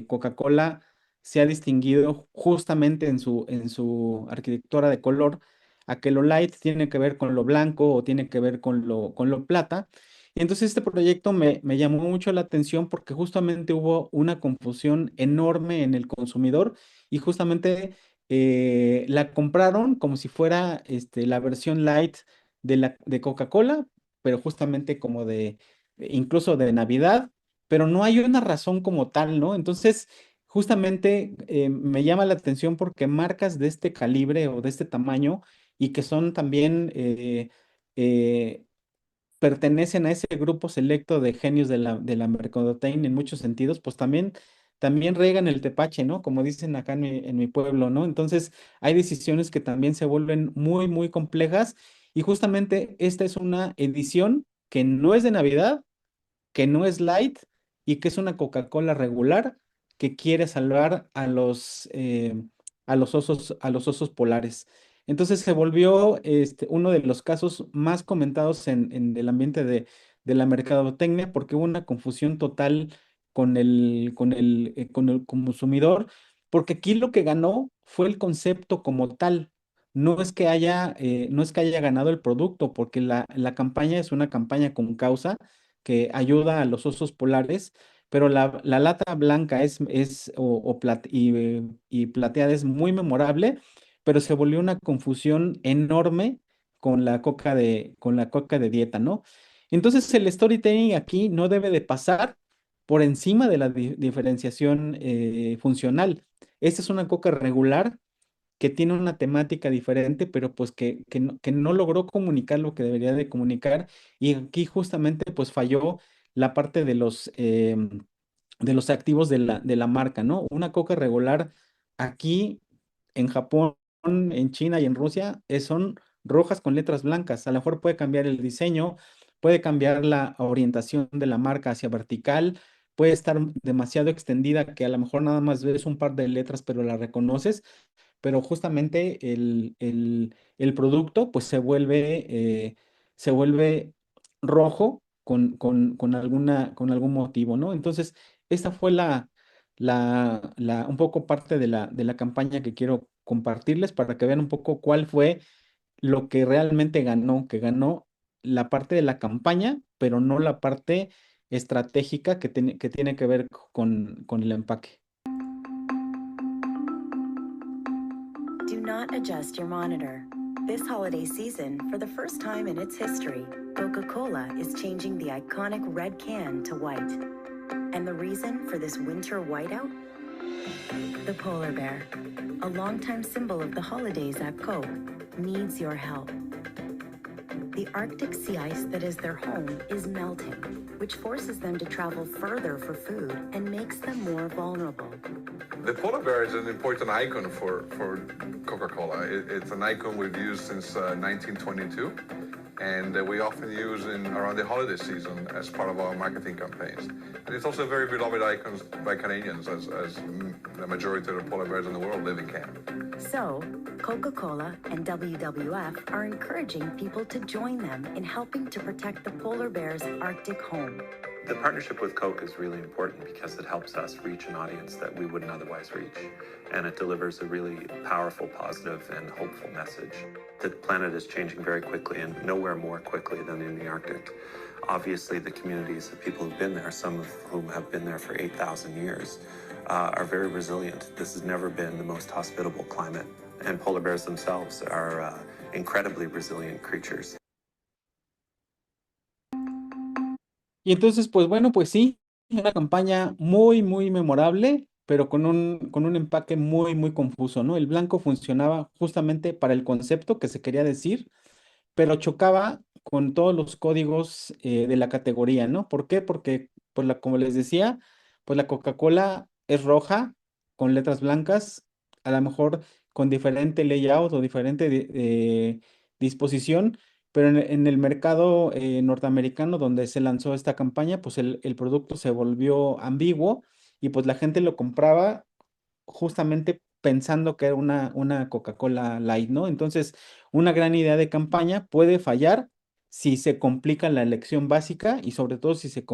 Coca-Cola se ha distinguido justamente en su arquitectura de color, a que lo light tiene que ver con lo blanco o tiene que ver con lo plata. Y entonces este proyecto me llamó mucho la atención porque justamente hubo una confusión enorme en el consumidor y justamente la compraron como si fuera la versión light de Coca-Cola, pero justamente como incluso de Navidad, pero no hay una razón como tal, ¿no? Entonces, justamente me llama la atención porque marcas de este calibre o de este tamaño y que son también, eh, pertenecen a ese grupo selecto de genios de la mercadotecnia en muchos sentidos, pues también riegan el tepache, ¿no? Como dicen acá en mi pueblo, ¿no? Entonces, hay decisiones que también se vuelven muy, muy complejas y justamente esta es una edición que no es de Navidad, que no es light y que es una Coca-Cola regular que quiere salvar a los osos polares. Entonces se volvió uno de los casos más comentados en el ambiente de la mercadotecnia porque hubo una confusión total con el consumidor, porque aquí lo que ganó fue el concepto como tal. No es que haya ganado el producto, porque la campaña es una campaña con causa que ayuda a los osos polares, pero la lata blanca y plateada es muy memorable, pero se volvió una confusión enorme con la coca de dieta, ¿no? Entonces el storytelling aquí no debe de pasar por encima de la diferenciación funcional. Esta es una coca regular que tiene una temática diferente, pero pues que no logró comunicar lo que debería de comunicar. Y aquí justamente pues falló la parte de los activos de la marca, ¿no? Una coca regular aquí en Japón, en China y en Rusia son rojas con letras blancas. A lo mejor puede cambiar el diseño, puede cambiar la orientación de la marca hacia vertical. Puede estar demasiado extendida que a lo mejor nada más ves un par de letras, pero la reconoces, pero justamente el producto pues se vuelve rojo con algún motivo, ¿no? Entonces, esta fue un poco parte de la campaña que quiero compartirles para que vean un poco cuál fue lo que realmente ganó, que ganó la parte de la campaña, pero no la parte estratégica que tiene que ver con el empaque. Do not adjust your monitor. This holiday season, for the first time in its history, Coca-Cola is changing the iconic red can to white. And the reason for this winter whiteout? The polar bear, a longtime symbol of the holidays at Coke, needs your help. The Arctic sea ice that is their home is melting, which forces them to travel further for food and makes them more vulnerable. The polar bear is an important icon for Coca-Cola. It's an icon we've used since 1922, and we often use around the holiday season as part of our marketing campaigns. And it's also a very beloved icon by Canadians, as the majority of the polar bears in the world live in Canada. So, Coca-Cola and WWF are encouraging people to join them in helping to protect the polar bear's Arctic home. The partnership with Coke is really important because it helps us reach an audience that we wouldn't otherwise reach. And it delivers a really powerful, positive, and hopeful message. The planet is changing very quickly, and nowhere more quickly than in the Arctic. Obviously, the communities of people who've been there, some of whom have been there for 8,000 years, are very resilient. This has never been the most hospitable climate. And polar bears themselves are incredibly resilient creatures. Y entonces, pues bueno, pues sí, una campaña muy, muy memorable, pero con un empaque muy, muy confuso, ¿no? El blanco funcionaba justamente para el concepto que se quería decir, pero chocaba con todos los códigos de la categoría, ¿no? ¿Por qué? Porque, pues como les decía, pues la Coca-Cola es roja con letras blancas, a lo mejor con diferente layout o diferente disposición, pero en el mercado norteamericano donde se lanzó esta campaña, pues el producto se volvió ambiguo y pues la gente lo compraba justamente pensando que era una Coca-Cola Light, ¿no? Entonces, una gran idea de campaña puede fallar si se complica la elección básica y sobre todo si se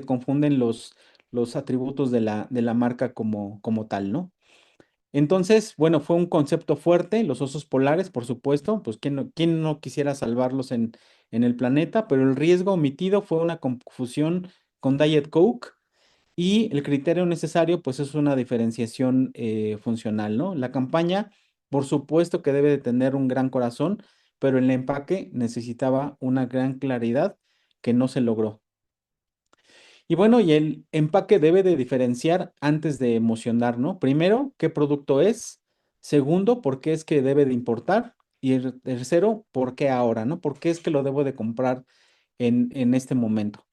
confunden los atributos de la marca como tal, ¿no? Entonces, bueno, fue un concepto fuerte, los osos polares, por supuesto, pues quién no quisiera salvarlos en el planeta, pero el riesgo omitido fue una confusión con Diet Coke y el criterio necesario, pues es una diferenciación funcional, ¿no? La campaña, por supuesto que debe de tener un gran corazón, pero el empaque necesitaba una gran claridad que no se logró. Y bueno, y el empaque debe de diferenciar antes de emocionar, ¿no? Primero, ¿qué producto es? Segundo, ¿por qué es que debe de importar? Y el tercero, ¿por qué ahora, no? ¿Por qué es que lo debo de comprar en este momento?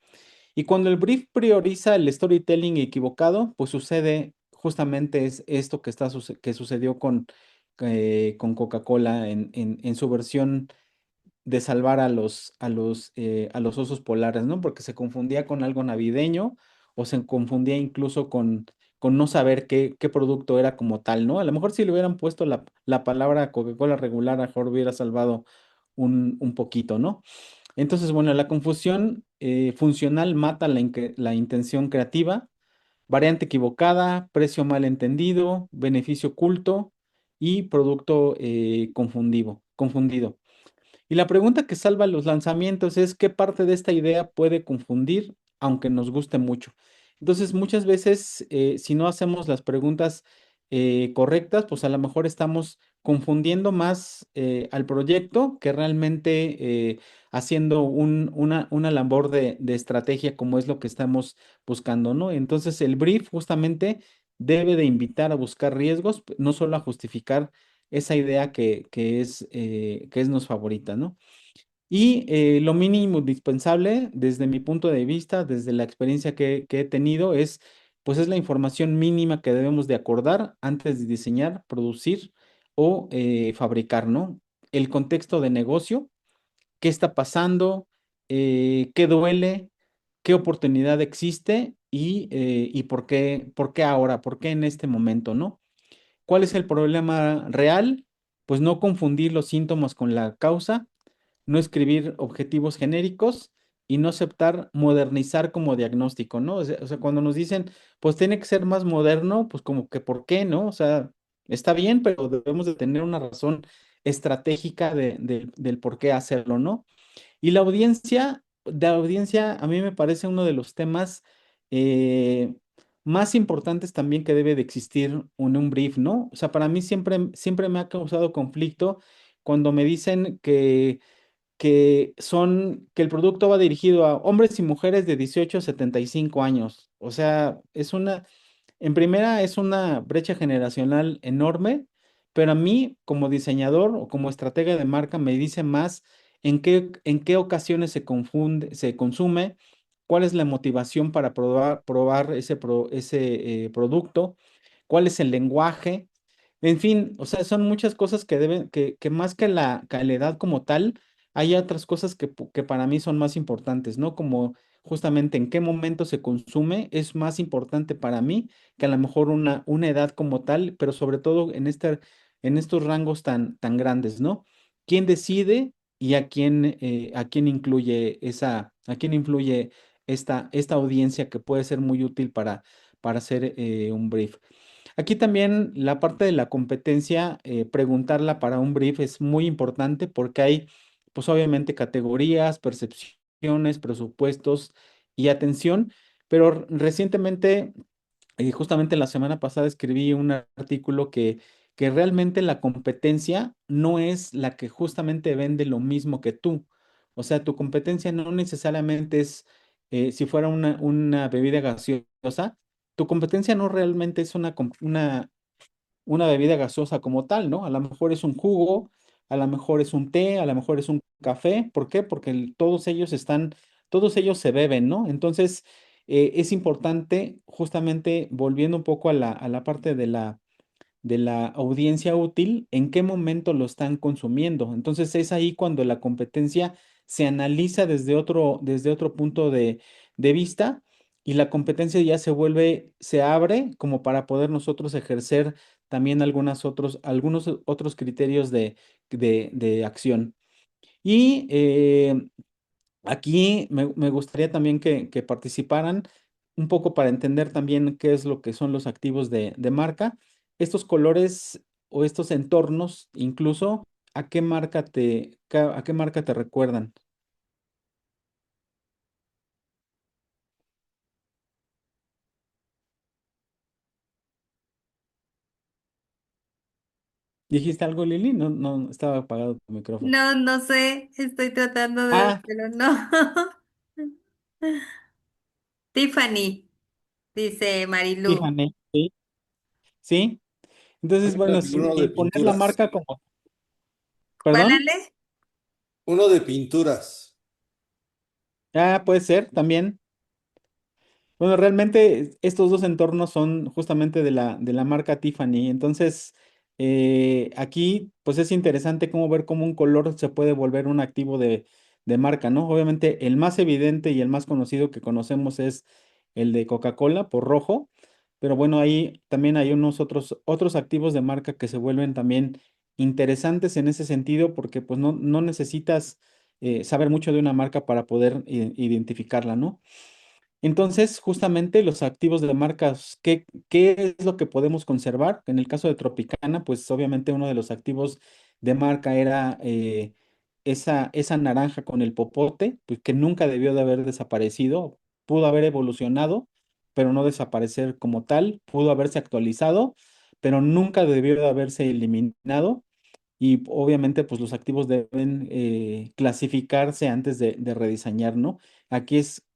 Y cuando el brief prioriza el storytelling equivocado, pues sucede justamente es esto que sucedió con Coca-Cola en su versión de salvar a los osos polares, ¿no? Porque se confundía con algo navideño o se confundía incluso con no saber qué producto era como tal, ¿no? A lo mejor si le hubieran puesto la palabra Coca-Cola regular, a lo mejor hubiera salvado un poquito, ¿no? Entonces, bueno, la confusión funcional mata la intención creativa, variante equivocada, precio mal entendido, beneficio oculto y producto confundido. Y la pregunta que salva los lanzamientos es qué parte de esta idea puede confundir, aunque nos guste mucho. Entonces, muchas veces, si no hacemos las preguntas correctas, pues a lo mejor estamos confundiendo más al proyecto que realmente haciendo una labor de estrategia como es lo que estamos buscando, ¿no? Entonces, el brief justamente debe de invitar a buscar riesgos, no solo a justificar esa idea que es nos favorita, ¿no? Y lo mínimo indispensable, desde mi punto de vista, desde la experiencia que he tenido, pues es la información mínima que debemos de acordar antes de diseñar, producir o fabricar, ¿no? El contexto de negocio, qué está pasando, qué duele, qué oportunidad existe y por qué ahora, por qué en este momento, ¿no? ¿Cuál es el problema real? Pues no confundir los síntomas con la causa, no escribir objetivos genéricos y no aceptar modernizar como diagnóstico, ¿no? O sea, cuando nos dicen, pues tiene que ser más moderno, pues como que ¿por qué, no? O sea, está bien, pero debemos de tener una razón estratégica del por qué hacerlo, ¿no? Y la audiencia, de audiencia a mí me parece uno de los temas eh, más importantes también que debe de existir en un brief, ¿no? O sea, para mí siempre me ha causado conflicto cuando me dicen que el producto va dirigido a hombres y mujeres de 18 a 75 años. O sea, en primera es una brecha generacional enorme, pero a mí como diseñador o como estratega de marca me dice más en qué ocasiones se consume, cuál es la motivación para probar ese producto, cuál es el lenguaje. En fin, o sea, son muchas cosas que más que la calidad como tal, hay otras cosas que para mí son más importantes, ¿no? Como justamente en qué momento se consume es más importante para mí que a lo mejor una edad como tal, pero sobre todo en estos rangos tan grandes, ¿no? ¿Quién decide y a quién influye esta audiencia que puede ser muy útil para hacer un brief? Aquí también la parte de la competencia, preguntarla para un brief es muy importante porque hay, pues obviamente, categorías, percepciones, presupuestos y atención, pero recientemente, justamente la semana pasada escribí un artículo que realmente la competencia no es la que justamente vende lo mismo que tú. O sea, tu competencia no necesariamente es, si fuera una bebida gaseosa, tu competencia no realmente es una bebida gaseosa como tal, ¿no? A lo mejor es un jugo, a lo mejor es un té, a lo mejor es un café. ¿Por qué? Porque todos ellos se beben, ¿no? Entonces, es importante, justamente volviendo un poco a la parte de la audiencia útil, en qué momento lo están consumiendo. Entonces es ahí cuando la competencia se analiza desde otro punto de vista y la competencia ya se abre como para poder nosotros ejercer también algunos otros criterios de acción. Y aquí me gustaría también que participaran un poco para entender también qué es lo que son los activos de marca. Estos colores o estos entornos, incluso, ¿a qué marca te recuerdan? ¿Dijiste algo, Lili? No, no, estaba apagado tu micrófono. No, no sé, estoy tratando de ver, Ah, pero no. Tiffany, dice Marilu. fíjate, sí, sí. Entonces, bueno, sí, Uno de poner la pinturas. marca como, ¿Cuál, ¿perdón? Ale? Uno de pinturas. Ah, puede ser también. Bueno, realmente estos dos entornos son justamente de la marca Tiffany. Entonces, aquí pues es interesante ver cómo un color se puede volver un activo de marca, ¿no? Obviamente el más evidente y el más conocido que conocemos es el de Coca-Cola por rojo, pero bueno, ahí también hay unos otros activos de marca que se vuelven también interesantes en ese sentido porque pues no necesitas saber mucho de una marca para poder identificarla, ¿no? Entonces, justamente los activos de marcas, ¿qué es lo que podemos conservar? En el caso de Tropicana, pues obviamente uno de los activos de marca era esa naranja con el popote, pues que nunca debió de haber desaparecido, pudo haber evolucionado, pero no desaparecer como tal, pudo haberse actualizado, pero nunca debió de haberse eliminado. Y obviamente, pues los activos deben clasificarse antes de rediseñar, ¿no? Aquí es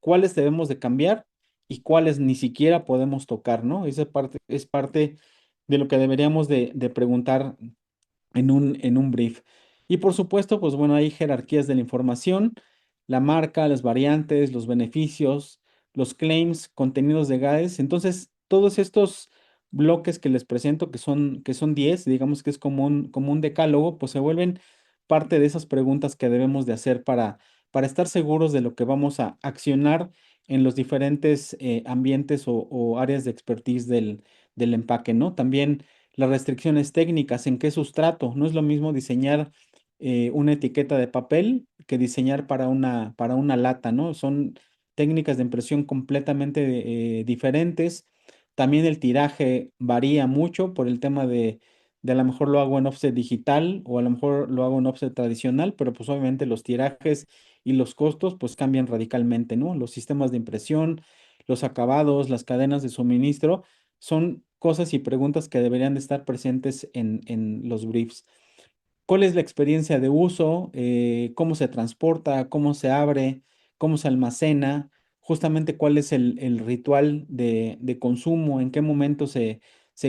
cuáles debemos de cambiar y cuáles ni siquiera podemos tocar, ¿no? Esa parte es parte de lo que deberíamos de preguntar en un brief. Y por supuesto, pues bueno, hay jerarquías de la información, la marca, las variantes, los beneficios, los claims, contenidos legales. Entonces, todos estos bloques que les presento, que son 10, digamos que es como un decálogo, pues se vuelven parte de esas preguntas que debemos de hacer para estar seguros de lo que vamos a accionar en los diferentes ambientes o áreas de expertise del empaque, ¿no? También las restricciones técnicas, en qué sustrato. No es lo mismo diseñar una etiqueta de papel que diseñar para una lata, ¿no? Son técnicas de impresión completamente diferentes. También el tiraje varía mucho por el tema de a lo mejor lo hago en offset digital o a lo mejor lo hago en offset tradicional, pero pues obviamente los tirajes y los costos pues cambian radicalmente, ¿no? Los sistemas de impresión, los acabados, las cadenas de suministro son cosas y preguntas que deberían de estar presentes en los briefs. ¿Cuál es la experiencia de uso? ¿Cómo se transporta? ¿Cómo se abre? ¿Cómo se almacena? Justamente cuál es el ritual de consumo, en qué momento se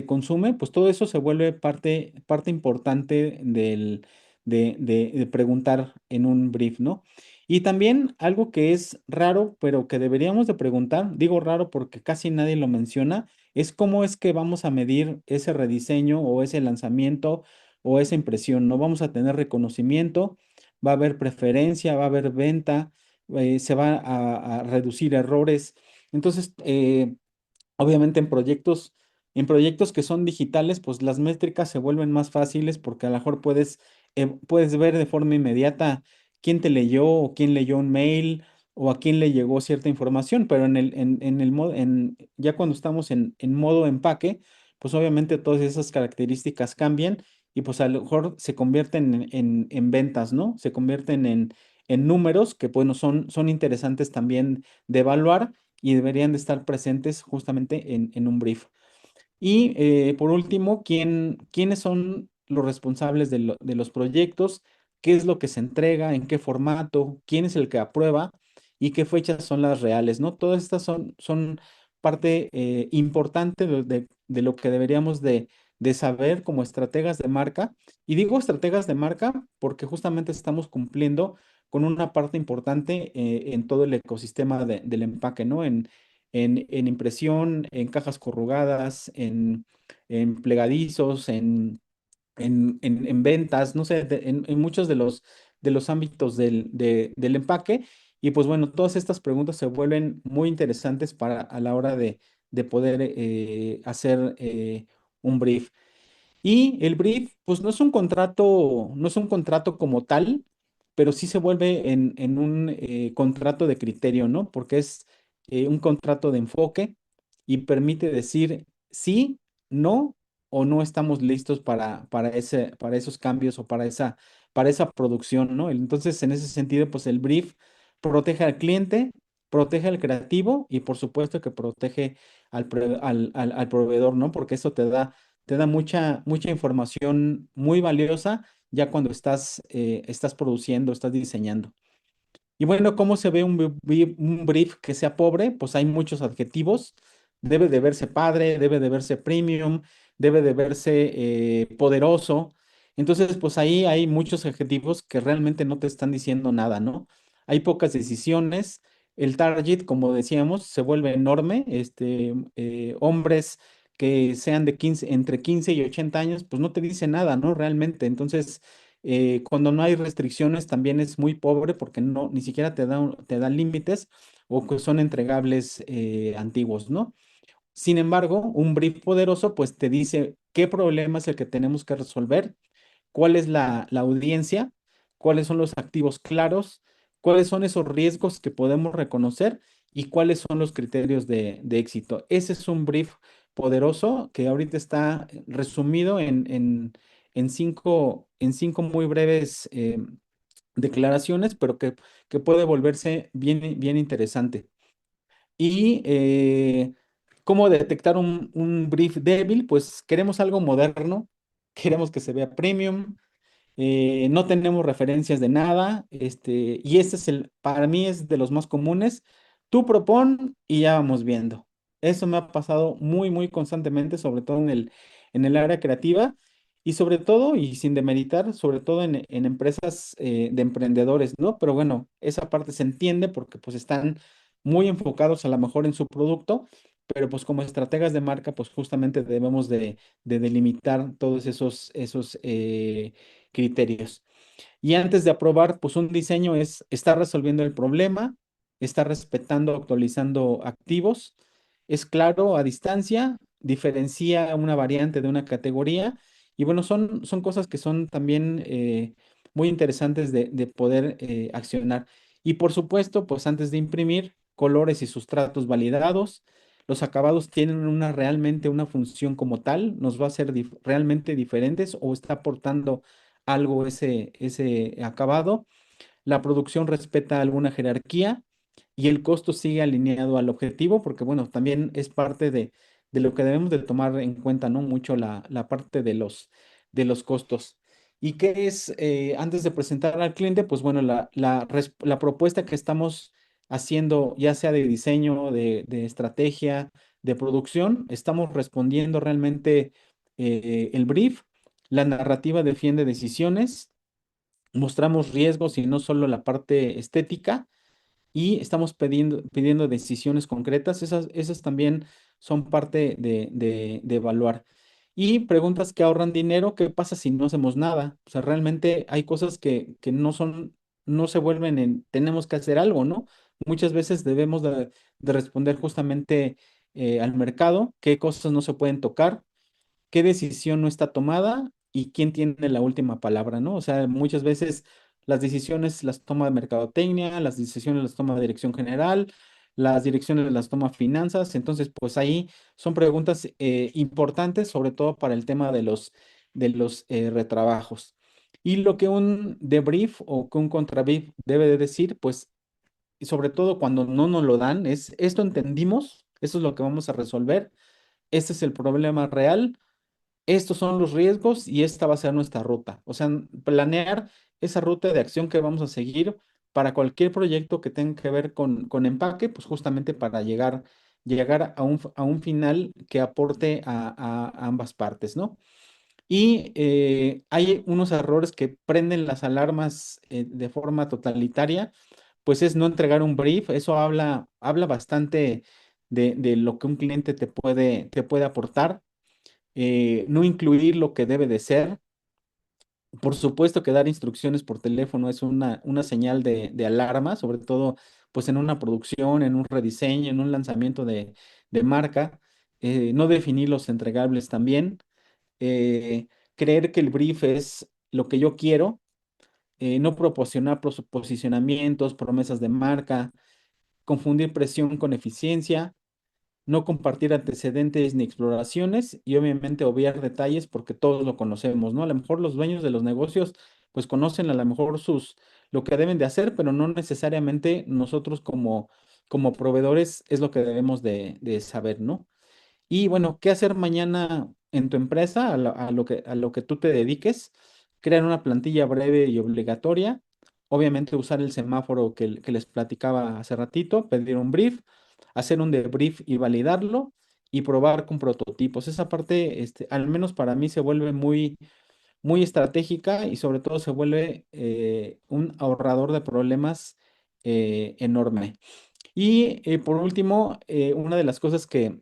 consume, pues todo eso se vuelve parte importante de preguntar en un brief, ¿no? Y también algo que es raro, pero que deberíamos de preguntar, digo raro porque casi nadie lo menciona, es cómo es que vamos a medir ese rediseño o ese lanzamiento o esa impresión. No vamos a tener reconocimiento, va a haber preferencia, va a haber venta, se va a reducir errores. Entonces, obviamente en proyectos que son digitales, pues las métricas se vuelven más fáciles porque a lo mejor puedes ver de forma inmediata quién te leyó o quién leyó un mail o a quién le llegó cierta información, pero en el modo, ya cuando estamos en modo empaque, pues obviamente todas esas características cambian y pues a lo mejor se convierten en ventas, ¿no? Se convierten en números que, bueno, son interesantes también de evaluar y deberían de estar presentes justamente en un brief. Y por último, ¿quiénes son los responsables de los proyectos? ¿Qué es lo que se entrega? ¿En qué formato? ¿Quién es el que aprueba? ¿Y qué fechas son las reales? ¿No? Todas estas son parte importante de lo que deberíamos de saber como estrategas de marca. Y digo estrategas de marca porque justamente estamos cumpliendo con una parte importante en todo el ecosistema del empaque, ¿no? En impresión, en cajas corrugadas, en plegadizos, en ventas, no sé, en muchos de los ámbitos del empaque. Y pues bueno, todas estas preguntas se vuelven muy interesantes a la hora de poder hacer un brief. Y el brief, pues no es un contrato como tal, pero sí se vuelve en un contrato de criterio, ¿no? Porque es un contrato de enfoque y permite decir sí, no o no estamos listos para esos cambios o para esa producción, ¿no? Entonces, en ese sentido, pues el brief protege al cliente, protege al creativo y por supuesto que protege al proveedor, ¿no? Porque eso te da mucha información muy valiosa ya cuando estás produciendo, estás diseñando. Y bueno, ¿cómo se ve un brief que sea pobre? Pues hay muchos adjetivos. Debe de verse padre, debe de verse premium, debe de verse poderoso. Entonces, pues ahí hay muchos adjetivos que realmente no te están diciendo nada, ¿no? Hay pocas decisiones. El target, como decíamos, se vuelve enorme. Hombres que sean entre 15 y 80 años, pues no te dice nada, ¿no? Realmente. Entonces, cuando no hay restricciones también es muy pobre porque no, ni siquiera te dan límites o que son entregables antiguos, ¿no? Sin embargo, un brief poderoso pues te dice qué problema es el que tenemos que resolver, cuál es la audiencia, cuáles son los activos claros, cuáles son esos riesgos que podemos reconocer y cuáles son los criterios de éxito. Ese es un brief poderoso que ahorita está resumido en cinco muy breves declaraciones, pero que puede volverse bien, bien interesante. Y cómo detectar un brief débil, pues queremos algo moderno, queremos que se vea premium, no tenemos referencias de nada, y para mí es de los más comunes. Tú propon y ya vamos viendo. Eso me ha pasado muy, muy constantemente, sobre todo en el área creativa y sobre todo, y sin demeritar, sobre todo en empresas de emprendedores, ¿no? Pero bueno, esa parte se entiende porque pues están muy enfocados a lo mejor en su producto, pero pues como estrategas de marca, pues justamente debemos de delimitar todos esos criterios. Y antes de aprobar, pues un diseño es estar resolviendo el problema, está respetando, actualizando activos, es claro a distancia, diferencia una variante de una categoría. Y bueno, son cosas que son también muy interesantes de poder accionar. Y por supuesto, pues antes de imprimir, colores y sustratos validados, los acabados tienen realmente una función como tal, nos va a ser realmente diferentes o está aportando algo ese acabado. La producción respeta alguna jerarquía y el costo sigue alineado al objetivo, porque bueno, también es parte de lo que debemos de tomar en cuenta, ¿no? Mucho la parte de los costos. ¿Y qué es, antes de presentar al cliente? Pues bueno, la propuesta que estamos haciendo, ya sea de diseño, de estrategia, de producción, estamos respondiendo realmente el brief, la narrativa defiende decisiones, mostramos riesgos y no solo la parte estética, y estamos pidiendo decisiones concretas. Esas también son parte de evaluar. Y preguntas que ahorran dinero, ¿qué pasa si no hacemos nada? O sea, realmente hay cosas que no se vuelven tenemos que hacer algo, ¿no? Muchas veces debemos de responder justamente al mercado, qué cosas no se pueden tocar, qué decisión no está tomada y quién tiene la última palabra, ¿no? O sea, muchas veces las decisiones las toma mercadotecnia, las decisiones las toma dirección general, las direcciones las toma finanzas. Entonces, pues ahí son preguntas importantes, sobre todo para el tema de los retrabajos. Y lo que un debrief o que un contrabrief debe de decir, pues, y sobre todo cuando no nos lo dan, es esto entendimos, esto es lo que vamos a resolver, este es el problema real, estos son los riesgos y esta va a ser nuestra ruta. O sea, planear esa ruta de acción que vamos a seguir para cualquier proyecto que tenga que ver con empaque, pues justamente para llegar a un final que aporte a ambas partes, ¿no? Y hay unos errores que prenden las alarmas de forma totalitaria, pues es no entregar un brief. Eso habla bastante de lo que un cliente te puede aportar, no incluir lo que debe de ser. Por supuesto que dar instrucciones por teléfono es una señal de alarma, sobre todo pues en una producción, en un rediseño, en un lanzamiento de marca. No definir los entregables también. eh, Creer que el brief es lo que yo quiero, no proporcionar posicionamientos, promesas de marca, confundir presión con eficiencia, no compartir antecedentes ni exploraciones y obviamente obviar detalles porque todos lo conocemos, ¿no? A lo mejor los dueños de los negocios pues conocen a lo mejor lo que deben de hacer, pero no necesariamente nosotros como proveedores es lo que debemos de saber, ¿no? Y bueno, ¿qué hacer mañana en tu empresa a lo que tú te dediques? Crear una plantilla breve y obligatoria. Obviamente usar el semáforo que les platicaba hace ratito, pedir un brief, hacer un debrief y validarlo y probar con prototipos. Esa parte, al menos para mí, se vuelve muy, muy estratégica y sobre todo se vuelve un ahorrador de problemas enorme. Y por último, una de las cosas que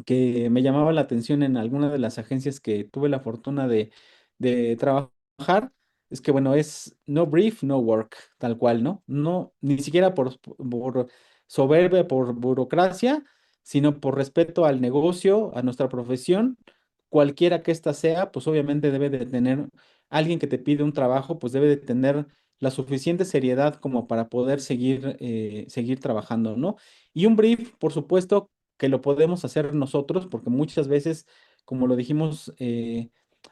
me llamaba la atención en alguna de las agencias que tuve la fortuna de trabajar, es que, bueno, es no brief, no work, tal cual, ¿no? No, ni siquiera por soberbia, por burocracia, sino por respeto al negocio, a nuestra profesión, cualquiera que ésta sea, pues obviamente debe de tener, alguien que te pide un trabajo, pues debe de tener la suficiente seriedad como para poder seguir trabajando, ¿no? Y un brief, por supuesto, que lo podemos hacer nosotros, porque muchas veces, como lo dijimos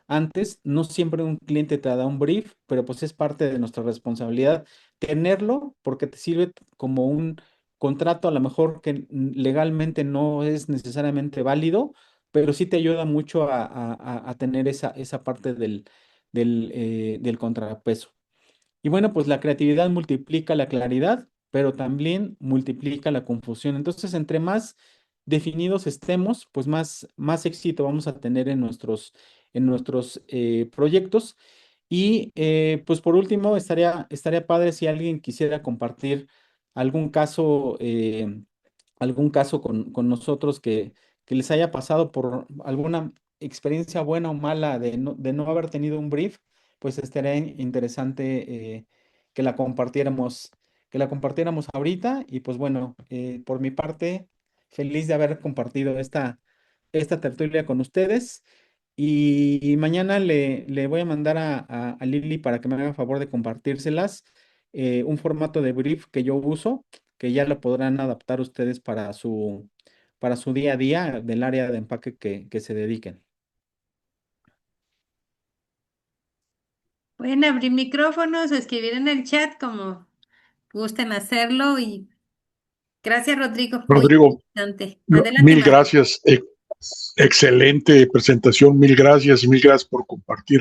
antes, no siempre un cliente te da un brief, pero pues es parte de nuestra responsabilidad tenerlo porque te sirve como un contrato, a lo mejor que legalmente no es necesariamente válido, pero sí te ayuda mucho a tener esa parte del contrapeso. Y bueno, pues la creatividad multiplica la claridad, pero también multiplica la confusión. Entonces, entre más definidos estemos, pues más éxito vamos a tener en nuestros proyectos. Y pues por último, estaría padre si alguien quisiera compartir algún caso, algún caso con nosotros que les haya pasado por alguna experiencia buena o mala de no haber tenido un brief, pues estaría interesante que la compartiéramos, que la compartiéramos ahorita. Y pues bueno, por mi parte, feliz de haber compartido esta tertulia con ustedes. Y mañana le voy a mandar a Lili para que me haga favor de compartírselas, un formato de brief que yo uso, que ya lo podrán adaptar ustedes para su día a día del área de empaque que se dediquen. Pueden abrir micrófonos o escribir en el chat como gusten hacerlo y gracias, Rodrigo. Muy Rodrigo, interesante. Adelante, mil Marco. gracias. Excelente presentación. Mil gracias y mil gracias por compartir.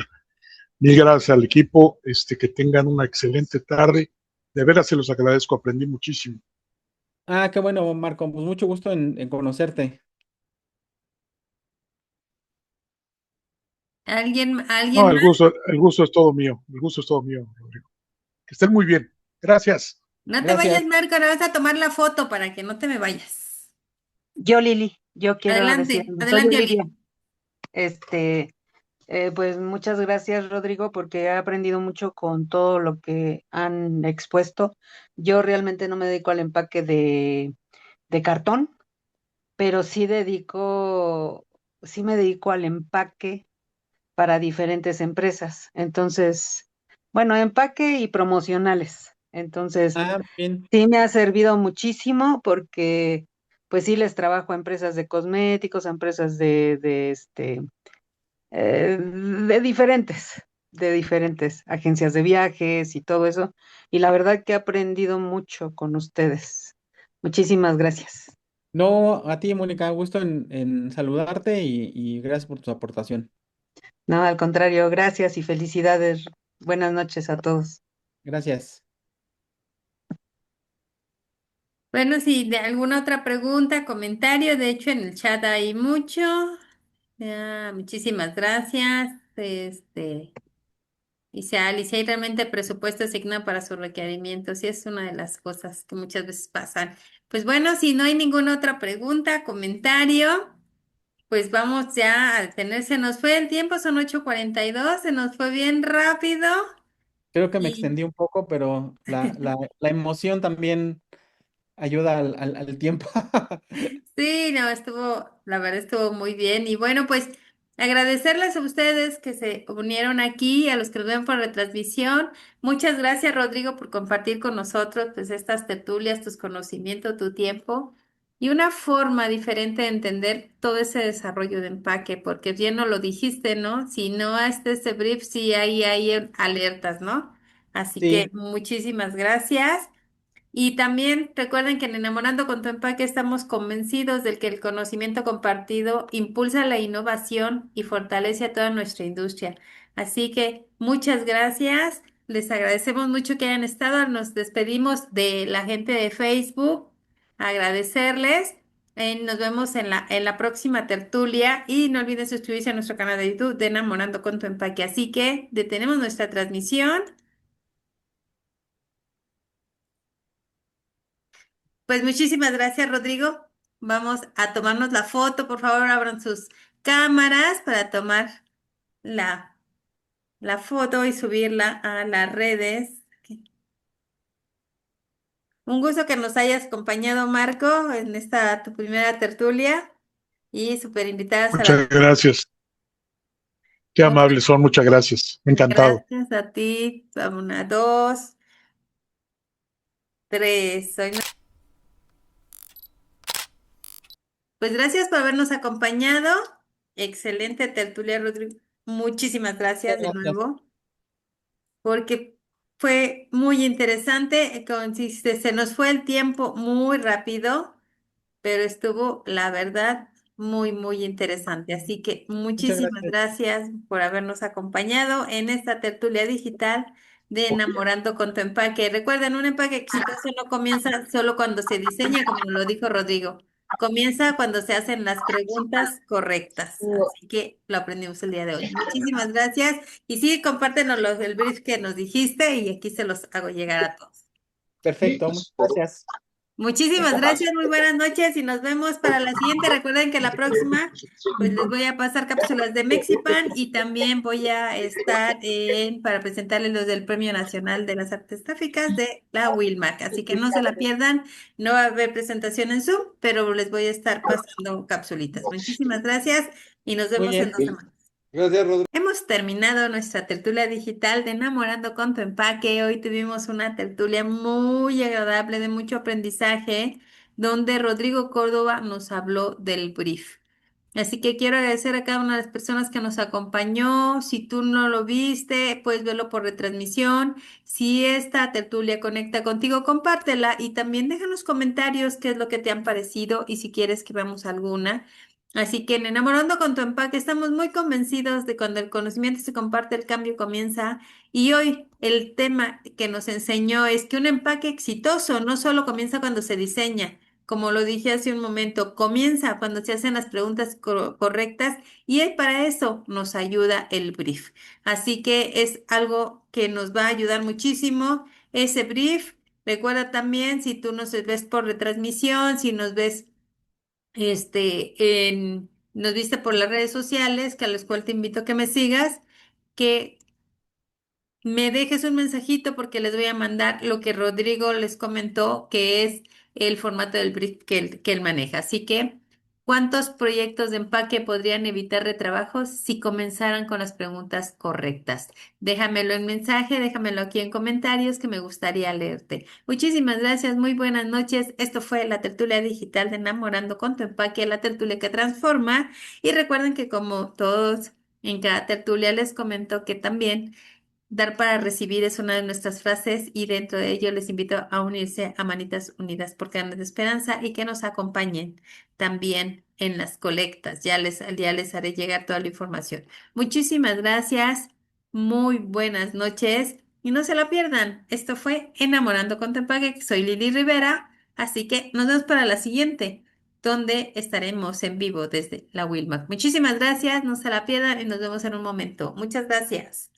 Mil gracias al equipo. Que tengan una excelente tarde. De veras se los agradezco. Aprendí muchísimo. Ah, qué bueno, Marco. Pues mucho gusto en conocerte. ¿Alguien No, más? el gusto es todo mío. El gusto es todo mío, Rodrigo. Que estén muy bien. Gracias. No te Gracias. vayas, Marco, ahora vas a tomar la foto para que no te me vayas. Yo, Lili, yo quiero decir, Adelante, soy adelante, Olivia. Olivia. Pues muchas gracias, Rodrigo, porque he aprendido mucho con todo lo que han expuesto. Yo realmente no me dedico al empaque de cartón, pero sí me dedico al empaque para diferentes empresas. Entonces, bueno, empaque y promocionales. Entonces, Ah, bien. sí me ha servido muchísimo porque, pues sí les trabajo a empresas de cosméticos, a empresas de diferentes agencias de viajes y todo eso. Y la verdad que he aprendido mucho con ustedes. Muchísimas gracias. No, a ti, Mónica, gusto en saludarte y gracias por tu aportación. No, al contrario, gracias y felicidades. Buenas noches a todos. Gracias. Bueno, si de alguna otra pregunta, comentario, de hecho en el chat hay mucho. Muchísimas gracias. Dice Alice, hay realmente presupuesto asignado para sus requerimientos y es una de las cosas que muchas veces pasan. Pues bueno, si no hay ninguna otra pregunta, comentario, pues vamos ya a tener, se nos fue el tiempo, son 8:42, se nos fue bien rápido. Creo que me Y extendí un poco, pero la emoción también ayuda al tiempo. sí, no, la verdad estuvo muy bien. Y bueno, pues agradecerles a ustedes que se unieron aquí, a los que nos ven por retransmisión. Muchas gracias, Rodrigo, por compartir con nosotros pues estas tertulias, tus conocimientos, tu tiempo y una forma diferente de entender todo ese desarrollo de empaque, porque bien no lo dijiste, ¿no? Si no haces ese brief, sí hay alertas, ¿no? Así que Sí, muchísimas gracias. Y también recuerden que en Enamorando con tu empaque estamos convencidos de que el conocimiento compartido impulsa la innovación y fortalece a toda nuestra industria. Así que muchas gracias. Les agradecemos mucho que hayan estado. Nos despedimos de la gente de Facebook. Agradecerles. Nos vemos en la próxima tertulia y no olviden suscribirse a nuestro canal de YouTube de Enamorando con tu empaque. Así que detenemos nuestra transmisión. Pues muchísimas gracias, Rodrigo. Vamos a tomarnos la foto. Por favor, abran sus cámaras para tomar la, la foto y subirla a las redes. Un gusto que nos hayas acompañado, Marco, en esta tu primera tertulia y súper invitadas a la... Muchas gracias. Qué Muchas amables son. Muchas gracias. Encantado. gracias a ti. Una, dos, tres. Pues gracias por habernos acompañado. Excelente tertulia, Rodrigo. Muchísimas gracias de gracias. nuevo, porque fue muy interesante. Consiste, se nos fue el tiempo muy rápido, pero estuvo, la verdad, muy, muy interesante. Así que Muchas muchísimas gracias. gracias por habernos acompañado en esta tertulia digital de Enamorando con tu empaque. Recuerden, un empaque exitoso no comienza solo cuando se diseña, como lo dijo Rodrigo. Comienza cuando se hacen las preguntas correctas. Así que lo aprendimos el día de hoy. Muchísimas gracias. Y sí, compártenos el brief que nos dijiste y aquí se los hago llegar a todos. Perfecto, muchas gracias. Muchísimas gracias, muy buenas noches y nos vemos para la siguiente. Recuerden que la próxima, pues les voy a pasar cápsulas de Mexipan y también voy a estar para presentarles los del Premio Nacional de las Artes Gráficas de la Wilmark. Así que no se la pierdan, no va a haber presentación en Zoom, pero les voy a estar pasando cápsulitas. Muchísimas gracias y nos Muy vemos en bien. 2 semanas. Gracias, Rodrigo. Hemos terminado nuestra tertulia digital de Enamorando con tu empaque. Hoy tuvimos una tertulia muy agradable, de mucho aprendizaje. donde Rodrigo Córdoba nos habló del brief. Así que quiero agradecer a cada una de las personas que nos acompañó. Si tú no lo viste, puedes verlo por retransmisión. Si esta tertulia conecta contigo, compártela y también déjanos comentarios qué es lo que te han parecido y si quieres que veamos alguna. Así que en Enamorando con tu empaque estamos muy convencidos de cuando el conocimiento se comparte, el cambio comienza. Y hoy el tema que nos enseñó es que un empaque exitoso no solo comienza cuando se diseña, como lo dije hace un momento, comienza cuando se hacen las preguntas correctas y para eso nos ayuda el brief. Así que es algo que nos va a ayudar muchísimo ese brief. Recuerda también si tú nos ves por retransmisión, si nos ves nos viste por las redes sociales, que a las cuales te invito a que me sigas, que me dejes un mensajito porque les voy a mandar lo que Rodrigo les comentó, que es el formato del brief que él maneja. Así que, ¿cuántos proyectos de empaque podrían evitar retrabajos si comenzaran con las preguntas correctas? Déjamelo en mensaje, déjamelo aquí en comentarios que me gustaría leerte. Muchísimas gracias, muy buenas noches. Esto fue la tertulia digital de Enamorando con tu empaque, la tertulia que transforma. Y recuerden que como todos en cada tertulia les comento que también dar para recibir es una de nuestras frases y dentro de ello les invito a unirse a Manitas Unidas por Carnes de Esperanza y que nos acompañen también en las colectas. Ya les haré llegar toda la información. Muchísimas gracias, muy buenas noches y no se la pierdan. Esto fue Enamorando con Tempaque. Soy Lili Rivera, así que nos vemos para la siguiente, donde estaremos en vivo desde la Wilmac. Muchísimas gracias, no se la pierdan y nos vemos en un momento. Muchas gracias.